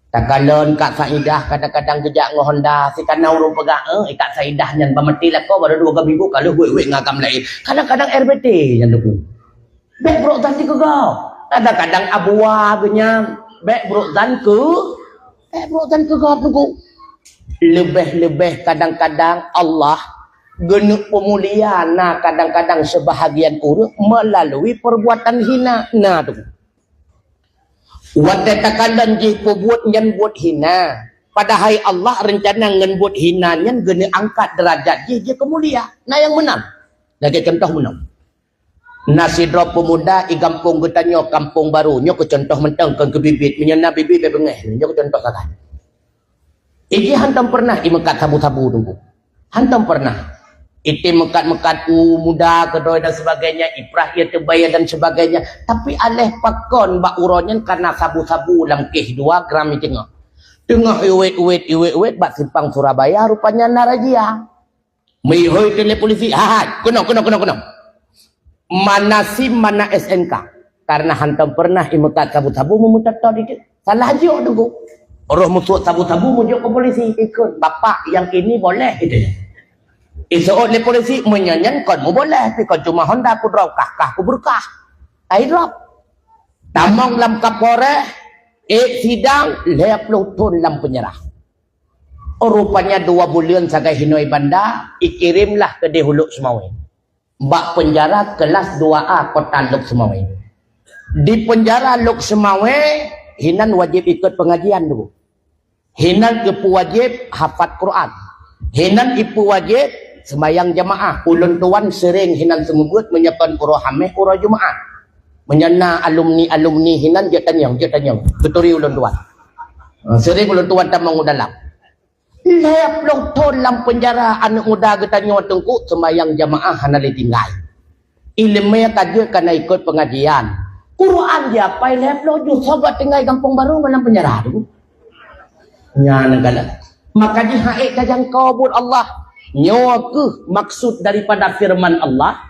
Takalon Kak Saidah kadang-kadang kejak ngo Honda si kanau ru pegah Kak Saidah nyan pameti lah ko baru 2 minggu kalau wek ngagam lain kadang-kadang RBT nyan tu bek bro dan ke kau kadang-kadang abua genya bek bro dan ke kau tu lebih kadang-kadang Allah genuk pemuliaan nah kadang-kadang sebahagian urut melalui perbuatan hina nah tu Wate takalan je buat nyan buat hina. Padahal Allah rencana ngan buat hina nyan gene angkat derajat je kemulia. Nah yang menang. Lagi contoh menang. Nasi drop pemuda i kampung getanyo kampung baru nyo ke contoh mentang ke bibit menyana bibit be bengeh. Nyo ke contoh kakak. Iki hantam pernah i mekat sabu-sabu tunggu. Hantam pernah. Itu mekat-mekat muda kedoi dan sebagainya iprah ia terbayar dan sebagainya tapi aleh pakon bak uronyan karena sabu-sabu lamkeh 2 gram tengah iwet bak simpang Surabaya rupanya narajia mihoi tele polisi kuno mana SIM mana SNK karena hantam pernah imekat sabu-sabu memutat tadi salah jo tunggu roh musuh sabu-sabu mujuk ke polisi ikut bapak yang ini boleh gitu Isoot le polisi menyanyankan mo boleh tapi kau cuma Honda ku draw kah ku berkah. Ai drop. Tamong lam kapore sidang 50 tahun lam penyerah. Rupanya 2 bulan sagai hinoi banda ikirimlah ke Dehuluk Semawe. Bak penjara kelas 2A Kota Luk Semawe. Di penjara Luk Semawe hinan wajib ikut pengajian dulu. Hinan ipu wajib hafat Quran. Hinan ipu wajib sembayang jamaah. Ulun tuan sering hinan semebut menyakan urah hameh urah jemaah. Menyana alumni hinan dia tanyang. Beturi ulun tuan. Sering ulun tuan tamang dalam. 50 tahun dalam penjara anak muda getanya tengku sembayang jamaah hanali tinggal. Ilmu kaji kena ikut pengajian. Quran dia pai 50 juz sobat tinggal kampung baru dalam penjara tu. Nya negala. Maka di haid kajang kabul Allah. Nyawa ke maksud daripada firman Allah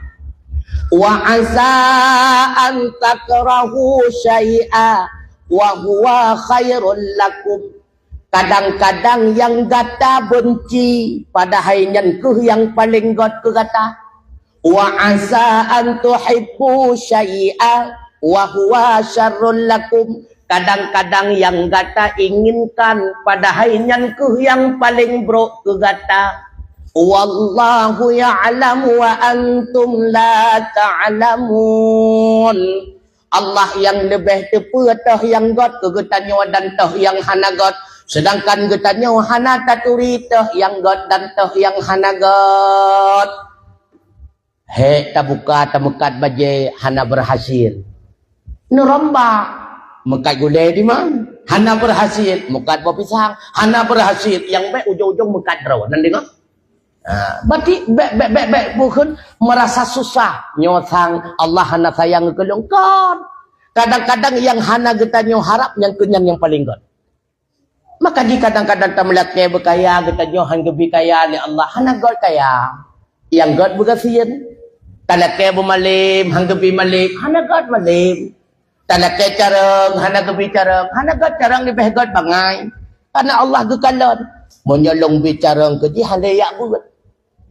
wa asa an takrahu syai'a wa huwa khairul lakum Kadang-kadang yang gata benci padahal nyankuh yang paling god ke gata. Wa asa an tuhibbu syai'a wa huwa syarrul lakum. Kadang-kadang yang gata inginkan padahal nyankuh yang paling buruk ke gata. Wallahu ya'lamu wa antum la ta'lamun. Allah yang lebih tepu toh yang god ke getanyo dan toh yang hana god. Sedangkan getanyo hana taturi toh yang god dan toh yang hana god. He tabuka tamukat baje hana berhasil. Nuramba mekat gulai di mana? Hana berhasil mekat bawa pisang. Hana berhasil yang baik ujung-ujung mekat draw. Nanti kan? Berarti bukan merasa susah nyosang Allah hana sayang kelongkon. Kadang-kadang yang hana getanyo harap yang kenyang yang paling god. Maka di kadang-kadang tamelatnya berkaya getanyo hang gebi kaya ni Allah hana god kaya. Yang god berkasihan. Talaknya bermalim hang gebi malim hana god malim. Talaknya carang hana gebi carang hana god carang lebih god bangai. Karena Allah gekalon menyolong bicarang keji halayak buat.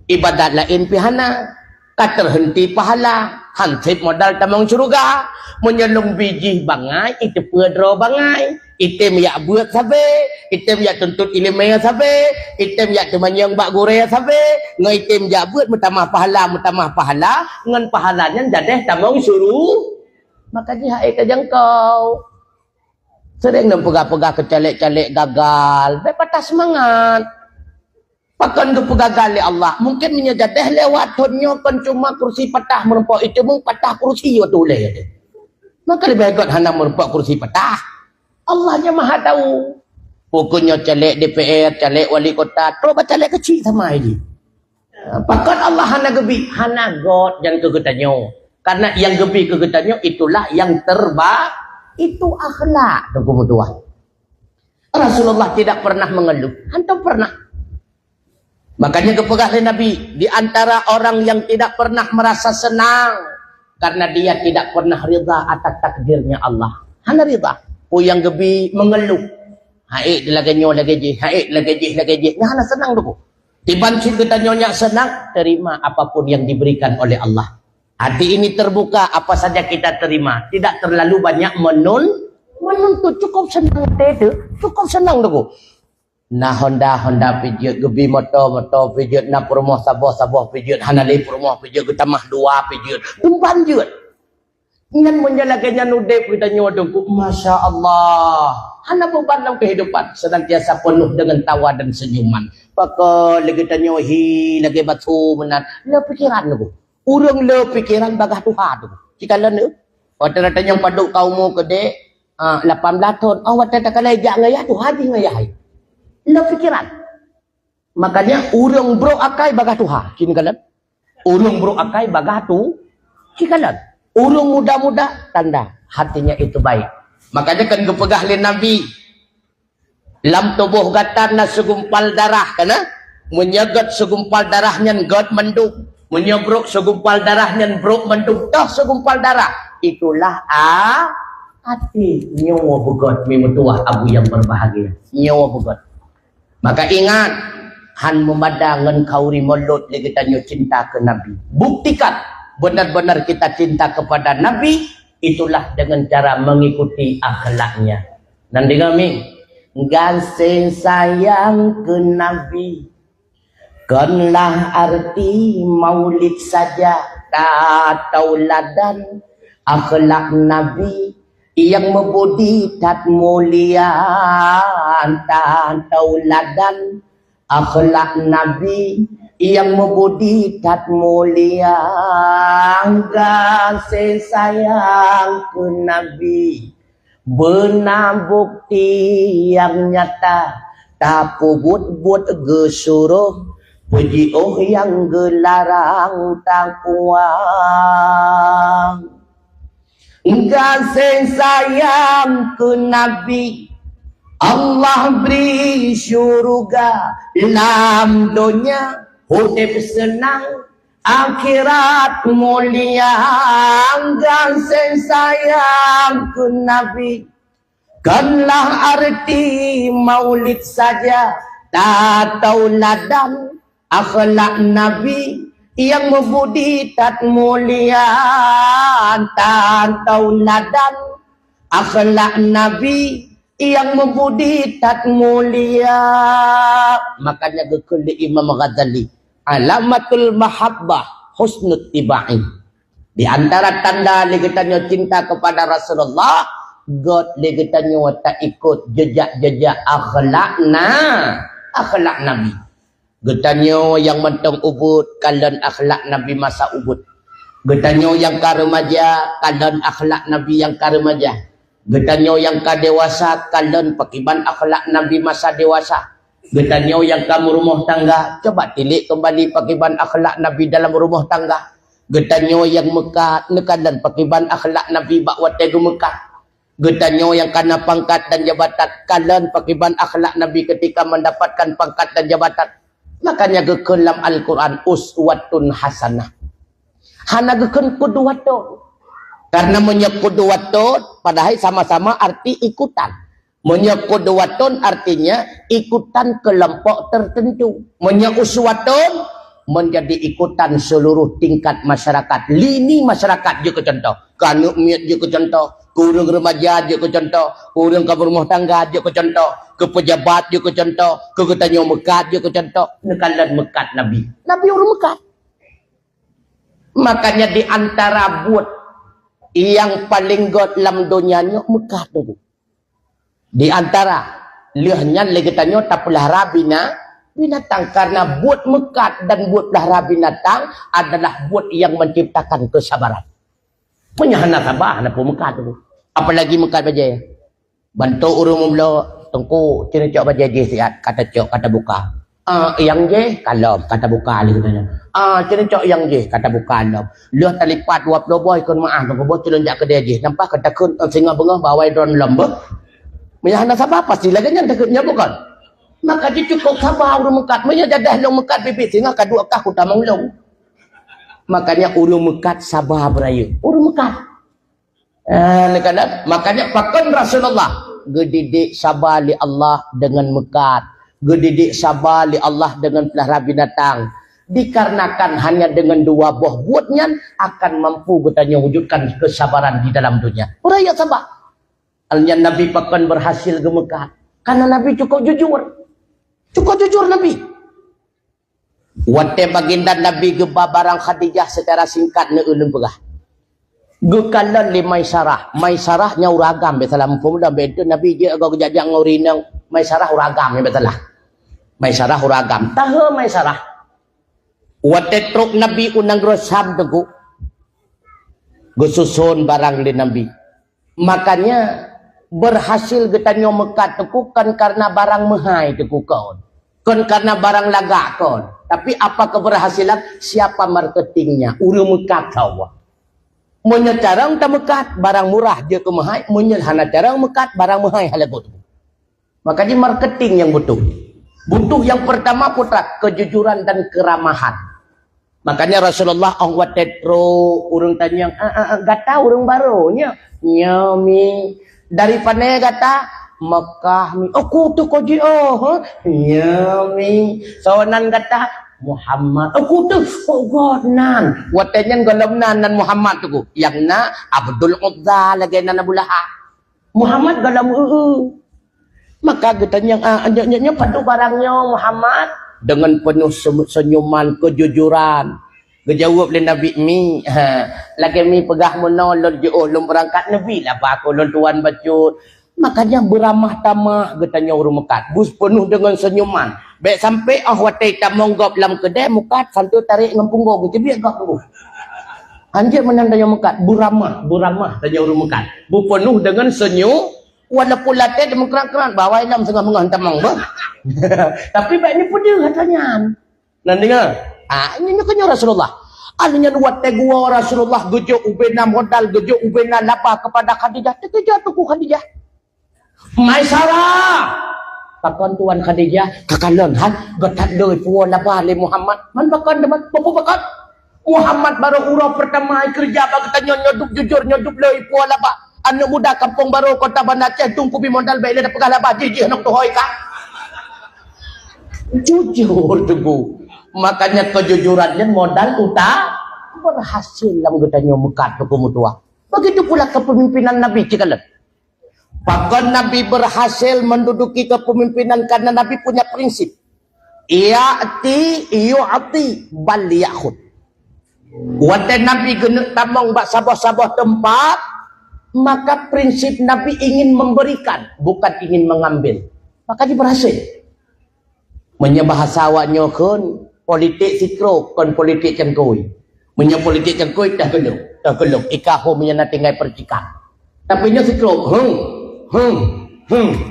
Ibadat lain pihana katerhenti pahala hansip modal tamang syurga menyelung biji bangai itu pedro bangai item ya buat sabe item ya tuntut ilmu sabe item ya temanyang bak gore sabe ngai item ya buat mutamah pahala ngan pahalanya jadeh tamang suruh maka dia kajang kau sering nempegah-pegah kecalek-calek gagal patah semangat. Pakan kepegagal Allah. Mungkin menyajadah lewat honyo kan cuma kursi patah merempak itu mung patah kursi waktu oleh. Maka lebih baik hana merempak kursi patah. Allahnya maha tahu. Pokoknya caleg DPR, caleg wali kota, coba caleg kecil sama ini. Pakan Allah hana gebi, hana god yang kegetanyo. Karena yang gebi kegetanyo itulah yang terbaik. Itu akhlak. Rasulullah tidak pernah mengeluh. Antum pernah? Makanya kepegah Nabi di antara orang yang tidak pernah merasa senang karena dia tidak pernah rida atas takdirnya Allah. Hana rida. Oh yang gebi mengeluh. Haik lagagnyo lagaji, haik lagaji. Nah hana senang tu. Tiban-tin kita nyonya senang, terima apapun yang diberikan oleh Allah. Hati ini terbuka, apa saja kita terima. Tidak terlalu banyak menuntut. Cukup senang tu. Cukup senang tu. Na Honda pijut gebi motor pijut na promoh sabah pijut hanali promoh pijut getamah dua pijut tumpan jut ngan menjalaganya nudep kita nyodoku Masya Allah hana beban dalam kehidupan senantiasa penuh dengan tawa dan senyuman paka lagi tanyohi lagi batu menan le pikiran tu urang le pikiran bagah Tuhan tu jika le ne rata-rata yang paduk kaumu gede 18 tahun awak tak kalai jak ngaya tu haji ngayai lo pikiran. Makanya urang bro akai bagah tuha. Kini kalan. Urang bro akai bagah tu. Kini kalan. Urang muda-muda tanda hatinya itu baik. Makanya kan kepegah le Nabi. Lam tubuh gatan na segumpal darah kana. Menyegat segumpal darahnya god mendung. Menyebruk segumpal darahnya bruk mendung. Toh segumpal darah. Itulah hati nyawa begot mimutuah abu yang berbahagia. Nyawa begot. Maka ingat, han memadangkan kauri mulut kita cinta ke Nabi. Buktikan benar-benar kita cinta kepada Nabi, itulah dengan cara mengikuti akhlaknya. Nanti kami, gasing sayang ke Nabi, kanlah arti maulid saja, tauladan akhlak Nabi. Yang membudi tat mulia tauladan akhlak Nabi yang membudi tat mulia kasih sayang ke Nabi benar bukti yang nyata tak pubut-but gesuruh puji yang gelarang tak kuang. Kasih sayang ke Nabi Allah beri syurga dalam dunia hidup senang akhirat mulia. Kasih sayang ke Nabi Kanlah arti maulid saja tak tauladan akhlak Nabi yang membudi tak mulia, tak tauladan akhlak Nabi yang membudi tak mulia. Makanya gekuli Imam Ghazali, alamatul mahabbah husnul tibai. Di antara tanda legitannya cinta kepada Rasulullah, God legitannya tak ikut jejak-jejak akhlak Nabi. Getanyo yang mentong ubud kalian akhlak Nabi masa ubud. Getanyo yang ka remaja kalian akhlak Nabi yang ka remaja. Getanyo yang ka dewasa kalian pakiban akhlak Nabi masa dewasa. Getanyo yang kamu rumah tangga coba tilik kembali pakiban akhlak Nabi dalam rumah tangga. Getanyo yang mekat nekadan pakiban akhlak Nabi bak wategu mekat. Getanyo yang kana pangkat dan jabatan kalian pakiban akhlak Nabi ketika mendapatkan pangkat dan jabatan. Makanya gekelam Al-Quran uswatun hasanah. Hana geken kudwatun. Karena menyekudwatun padahal sama-sama arti ikutan. Menyekudwatun artinya ikutan kelompok tertentu. Menyeuswatun menjadi ikutan seluruh tingkat masyarakat. Lini masyarakat je ke contoh. Kanuk miat je ke contoh. Kurang remaja je ke contoh. Kurang ke rumah tangga je ke contoh. Ke pejabat je ke contoh. Ke ketanyo mekat je ke contoh. Nekalan mekat Nabi. Nabi orang mekat. Makanya di antara buat yang paling god dalam dunianya mekat dulu. Di antara lehnya legitanyo tapulah rabina binatang. Karena buat mekat dan buat pelahara binatang adalah buat yang menciptakan kesabaran. Menyahana sabar nak pun mekat tu. Apalagi mekat baja. Bantu urung mula tengku cina cok baja je siat kata cok kata buka. Yang je kalom kata buka ali katanya. Cina cok yang je kata buka kalom. Leh talipat 20 boy kon maaf tengku bos tulun jak kedai je. Nampak kata kun singa bengah bawai don lembek. Menyahana sabar pasti lagi yang takutnya bukan. Maka dia cukup sabar urung mekat. Menya jadah long mekat bibit singa kadua kah ku tamang long. Makanya urung mekat sabar beraya. Urung mekat. Makanya pakan Rasulullah gedidik sabar li Allah dengan mekat. Gedidik sabar li Allah dengan pelihara binatang. Dikarenakan hanya dengan 2 buah buatnya akan mampu bertanya wujudkan kesabaran di dalam dunia. Beraya sabar. Alnya Nabi pakan berhasil ke mekat. Karena Nabi cukup jujur. Cukup jujur Nabi. Wate baginda Nabi geba barang Khadijah secara singkat ne ulun pegah. Gekalan li Maisarah. Maisarahnya uragam betalah pemula betul Nabi je agak kejadian ngorina Maisarah uragam betalah. Maisarah uragam. Tahu Maisarah. Wate truk Nabi unang grosam tegu. Gususun barang li Nabi. Makanya berhasil getanyo mekat teku kan karena barang mehai teku kaun. Kan karena barang lagak kaun. Tapi apa keberhasilan? Siapa marketingnya? Urung mekat kau. Munya carang tak mekat barang murah je ke mehai. Munya hana carang mekat barang mehai halagut. Makanya marketing yang butuh. Butuh yang pertama putra kejujuran dan keramahan. Makanya Rasulullah orang tetro urang tanya gata urang barunya nyami daripada gata Mekah mi aku tu koji nyami sawanan gata Muhammad aku tu gonan watenya galamnan nan Muhammad tu yang na Abdul Uzza lagi nan Abu Lahab Muhammad galam maka getanya nya padu barangnya Muhammad dengan penuh senyuman kejujuran gejawab le Nabi mi lagi mi pegah menolol je lum berangkat Nabi lah ba aku lon tuan bacut makanya beramah tamah getanya urang mekat bus penuh dengan senyuman baik sampai watai tak monggop dalam kedai mekat santu tarik dengan punggung gitu biar gak tu anjir menandanya mekat beramah tanya urang mekat bu penuh dengan senyum walaupun latih dia mengkerang-kerang bawa dalam setengah mengah tamang bah tapi baiknya pun dia katanya nan dengar ini kanya Rasulullah alnya dua tegua Rasulullah gejo ubena modal gejo ubena lapa kepada Khadijah terkejar tu Khadijah Maisarah takkan tuan Khadijah kakalon han getat deui puan lapa le Muhammad man bakal debat popo bakal Muhammad baru urang pertama kerja bagi tanya nyodup jujur nyodup deui puan lapa Anak muda Kampung Baru Kota Bandar Aceh tungku bi modal baik dia pegah labah jijih nak tuhoi kah. Jujur tugu. Makanya kejujurannya modal utama berhasil dalam gedanya mekat hukum tua. Begitu pula kepemimpinan Nabi cikalan. Bahkan Nabi berhasil menduduki kepemimpinan karena Nabi punya prinsip. I'ati yu'ati bal yakhud. Wate Nabi genek tamang bak sabah-sabah tempat, maka prinsip Nabi ingin memberikan, bukan ingin mengambil. Maka dia berhasil. Menyebahasa awaknya kan politik sikro, kan politik cengkoi. Punya politik cengkoi dah gelung. Ikaho menyana tinggal percikan. Tapi nya sikro,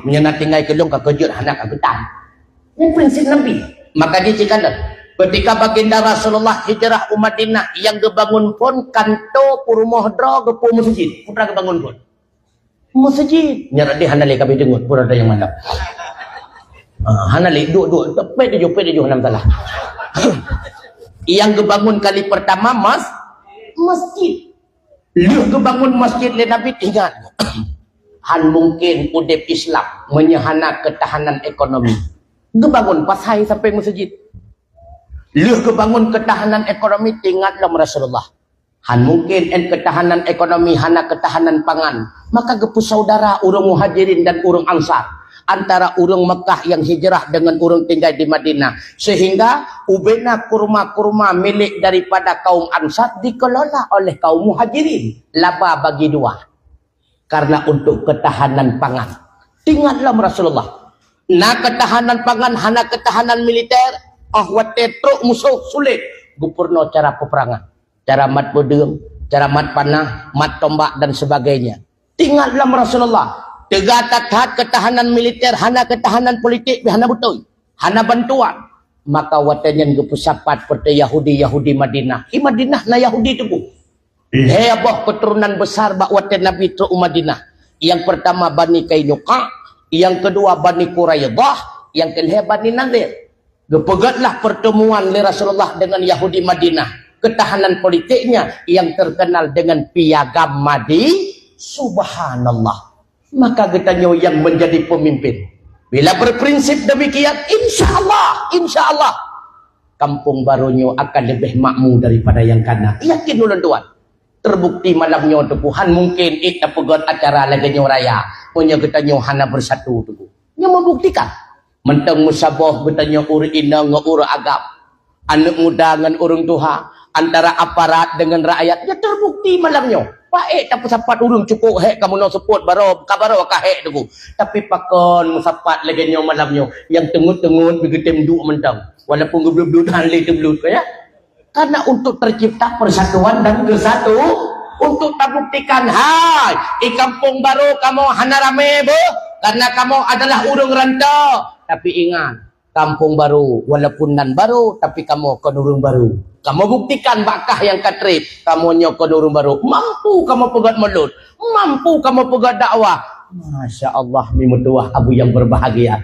menyana tinggal gelung kekejut anak kegetan. Ini prinsip Nabi. Maka dia cakap ketika baginda Rasulullah hijrah Madinah yang kebangun pun kanto rumah dra kepu masjid. Putra kebangun pun. Masjid. Nyara dia hanali kami dengut pura ada yang mana. Hanali duk tepat dia enam salah. Yang kebangun kali pertama masjid. Lu kebangun masjid le Nabi ingat. Han mungkin udep Islam menyahana ketahanan ekonomi. Kebangun pasai sampai masjid. Lu kebangun ketahanan ekonomi tinggatlah Rasulullah. Han mungkin ketahanan ekonomi hana ketahanan pangan. Maka gepu saudara urang muhajirin dan urang ansar. Antara urang Mekah yang hijrah dengan urang tinggal di Madinah. Sehingga ubena kurma-kurma milik daripada kaum ansar dikelola oleh kaum muhajirin. Laba bagi dua. Karena untuk ketahanan pangan. Tinggatlah Rasulullah. Na ketahanan pangan, hana ketahanan militer, wate truk musuh sulit. Gupurno cara peperangan, cara mat pedang, cara mat panah, mat tombak dan sebagainya. Tinggallah Rasulullah. Tegat ketahanan militer, hana ketahanan politik, hana betul, hana bantuan. Maka watenya gupusapat seperti Yahudi Madinah. Di Madinah na Yahudi tu. Lebah keturunan besar bak wate Nabi tu Madinah. Yang pertama Bani Kainuqa. Yang kedua Bani Quraidah, yang ketiga Bani Nadir. Gepegatlah pertemuan Rasulullah dengan Yahudi Madinah. Ketahanan politiknya yang terkenal dengan piagam Madi. Subhanallah. Maka katanya yang menjadi pemimpin. Bila berprinsip demikian, insya Allah. Kampung Barunya akan lebih makmur daripada yang kanan. Yakin ulang tuan. Terbukti malamnya Tuhan mungkin kita pegat acara lagi raya punya katanya hana bersatu tu. Yang membuktikan mentang musabah bertanya urina ngeur agam anak muda dengan urang tuha antara aparat dengan rakyat ya terbukti malamnya. Baik tak sapat urang cukup hek kamu nak support baro kabaro ka hek tu. Tapi pakon musapat lagi malamnya yang tengut-tengut begitu duk mentang walaupun geblud hanli geblud ya. Karena untuk tercipta persatuan dan kesatu untuk terbuktikan hai di Kampung Baru kamu hana rame bu karena kamu adalah urang rantau. Tapi ingat Kampung Baru walaupun nan baru tapi kamu kon urang baru. Kamu buktikan bakah yang katrip kamu nyokon urang baru. Mampu kamu pegat mulut, mampu kamu pegat dakwah. Masya Allah mimutuah abu yang berbahagia.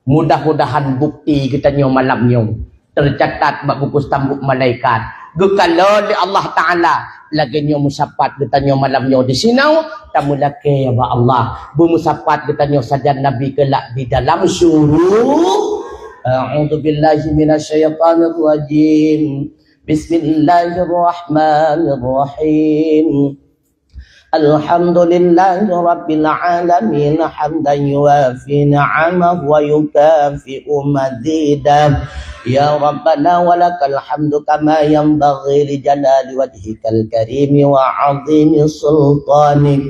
Mudah-mudahan bukti kita nyo malamnya tercatat bak buku tambuk malaikat. Gekalo di Allah Ta'ala lagi nyo musapat getanyo malamnya di sinau tamu laki ya ba Allah bumusapat getanyo saja Nabi kelak di dalam surau. A'udzubillahi minasyaitonir rajim. Bismillahirrahmanirrahim. Alhamdulillahi rabbil alamin hamdan yuwafi ni'amahu wa yukafi'u mazidah. Ya Rabbana walakal hamdu kama yanbaghi li jalali wajhikal karimi wa 'azimi sultanik.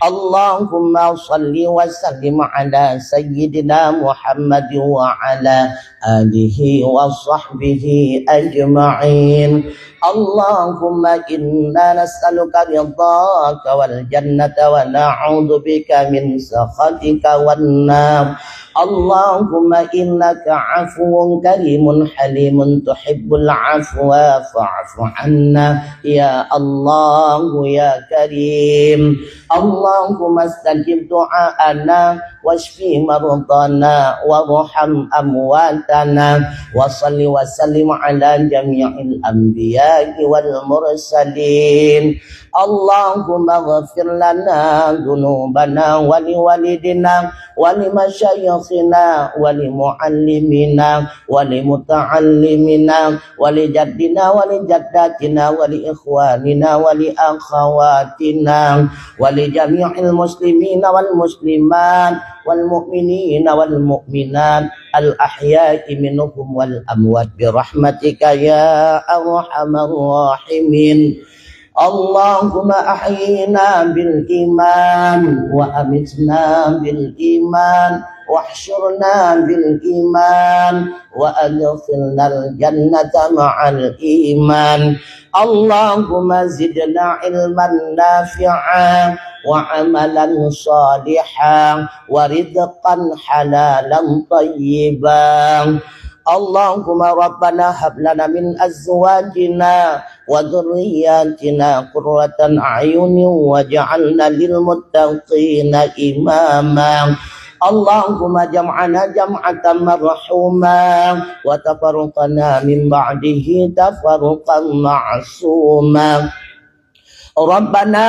Allahumma salli wa sallim ala sayyidina Muhammad wa ala alihi wa sahbihi ajma'in. Allahumma inna nas'aluka ridhaka wal jannata wa na'udzu bika min sakhatika wan nar. Allahumma innaka afuwun karimun halimun tuhibbul afwa fa'fu anna ya Allah ya Karim. Allahumma istajib du'aana washfi mardana warham amwatana wa salli wa sallim ala jami'il anbiya'i wal mursalin. Allahumma ghafir lana dhunubana wa liwalidina wa limasyayikhina wa limuallimina wa limuta'allimina wa lijaddina wa lijaddatina wa liikhwanina wa liakhawatina wa lijami'il muslimina wal muslimat wal mu'minina wal mu'minat al ahya'i minhum wal amwat bi rahmatika ya arhamar rahimin. Allahumma ahyina bil iman wa amitna bil iman wahsyurna bil iman wa adkhilna al jannata ma'al iman. Allahumma zidna ilman nafi'a wa amalan salihan wa rizqan halalan tayyiban. Allahumma rabbana hab lana min azwajina wa dhurriyyatina qurratan a'yunin waj'alna lil muttaqina imama. Allahumma jam'ana jam'atan marhuma wa tafarraqana min ba'dihi tafarruqan ma'suma. Rabbana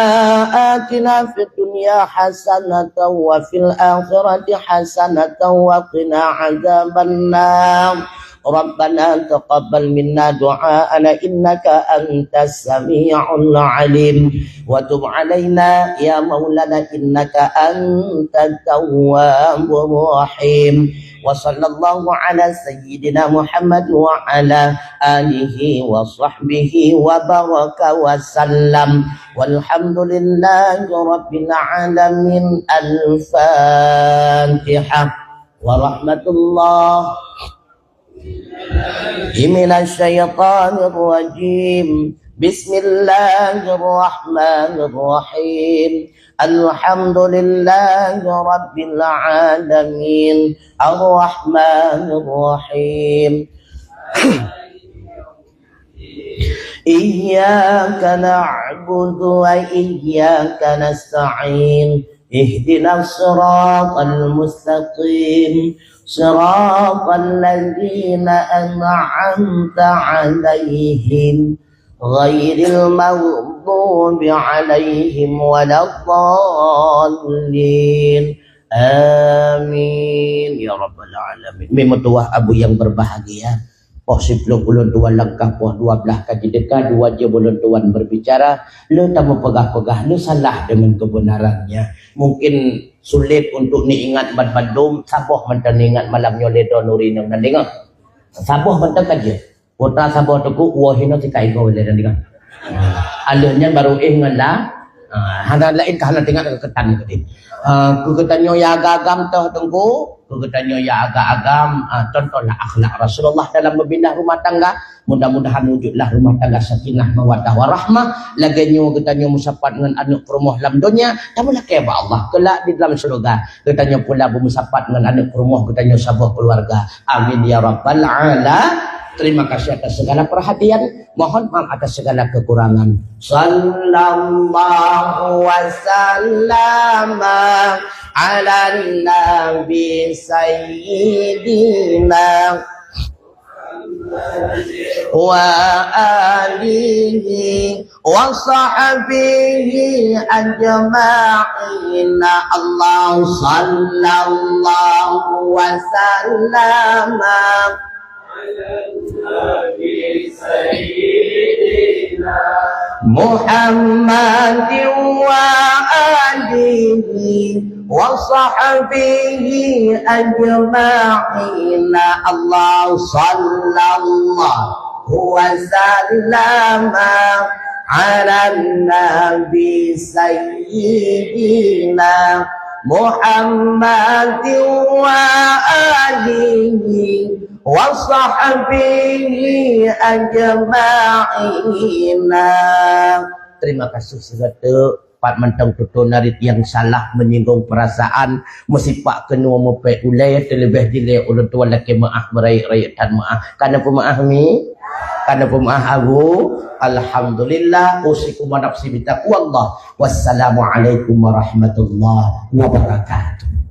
atina fid dunya hasanatan wa fil akhirati hasanatan wa qina adzabannar. Rabbana taqabbal minna du'aana innaka antas sami'ul 'alim wa tub 'alaina ya maulana innaka antat tawwabur rahim. Wa sallallahu ala sayyidina Muhammad wa ala alihi wa sahbihi wa baraka wa sallam. Walhamdulillahi rabbil alamin. Al-Fatihah. Wa rahmatullah minasyaitonir rajim. Bismillahirrahmanirrahim. Alhamdulillahi rabbil alamin. Ar-Rahmanir Rahim. Iyyaka na'budu wa iyyaka nasta'in. Ihdinas siratal mustaqim. Siratal ladzina an'amta 'alaihim ghairil maghdubi 'alaihim waladdallin. Amin ya rabbal alamin. Memang tuah abu yang berbahagia. Oh sebelum bulan tuan langkah puah 12 kaji dekat dua je bulan tuan berbicara, lu tak mempegah-pegah, lu salah dengan kebenarannya. Mungkin sulit untuk ni ingat badum, saboh mentan ingat malam nyoledo nuri nang dengar. Saboh mentan kaje. Putra saboh tuku wahina tikai go le dengar. Alahnya baru ngala. Hana lain kahana tengah ketan ketin. Keketannya ya agam toh tengku, keketannya ya agam contohlah akhlak Rasulullah dalam membina rumah tangga. Mudah-mudahan wujudlah rumah tangga sakinah mawaddah warahmah. Laginya ketannya musapat dengan anak perumah dalam dunia, tamulah keba Allah kelak di dalam surga. Ketannya pula bermusapat dengan anak perumah, ketannya sabah keluarga. Amin ya rabbal alamin. Terima kasih atas segala perhatian. Mohon maaf atas segala kekurangan. Sallallahu wasallama ala nabi sayyidina wa alihi wa sahbihi ajma'in. Allah sallallahu wasallama Muhammad wa alihi wa sahbihi ajma'in. Allah sallallahu wa sallama ala nabi sayyidina Muhammad wa alihi wa sahbihi ajma'in. Terima kasih segala Pak mentang tutur narit yang salah menyinggung perasaan musipak kenua mepe ulai terlebih dile ulun tua laki maaf meraih dan maaf karena pemahami karena pemaaf aku. Alhamdulillah usikum wa nafsi bitaqwallah. Wassalamualaikum warahmatullahi wabarakatuh.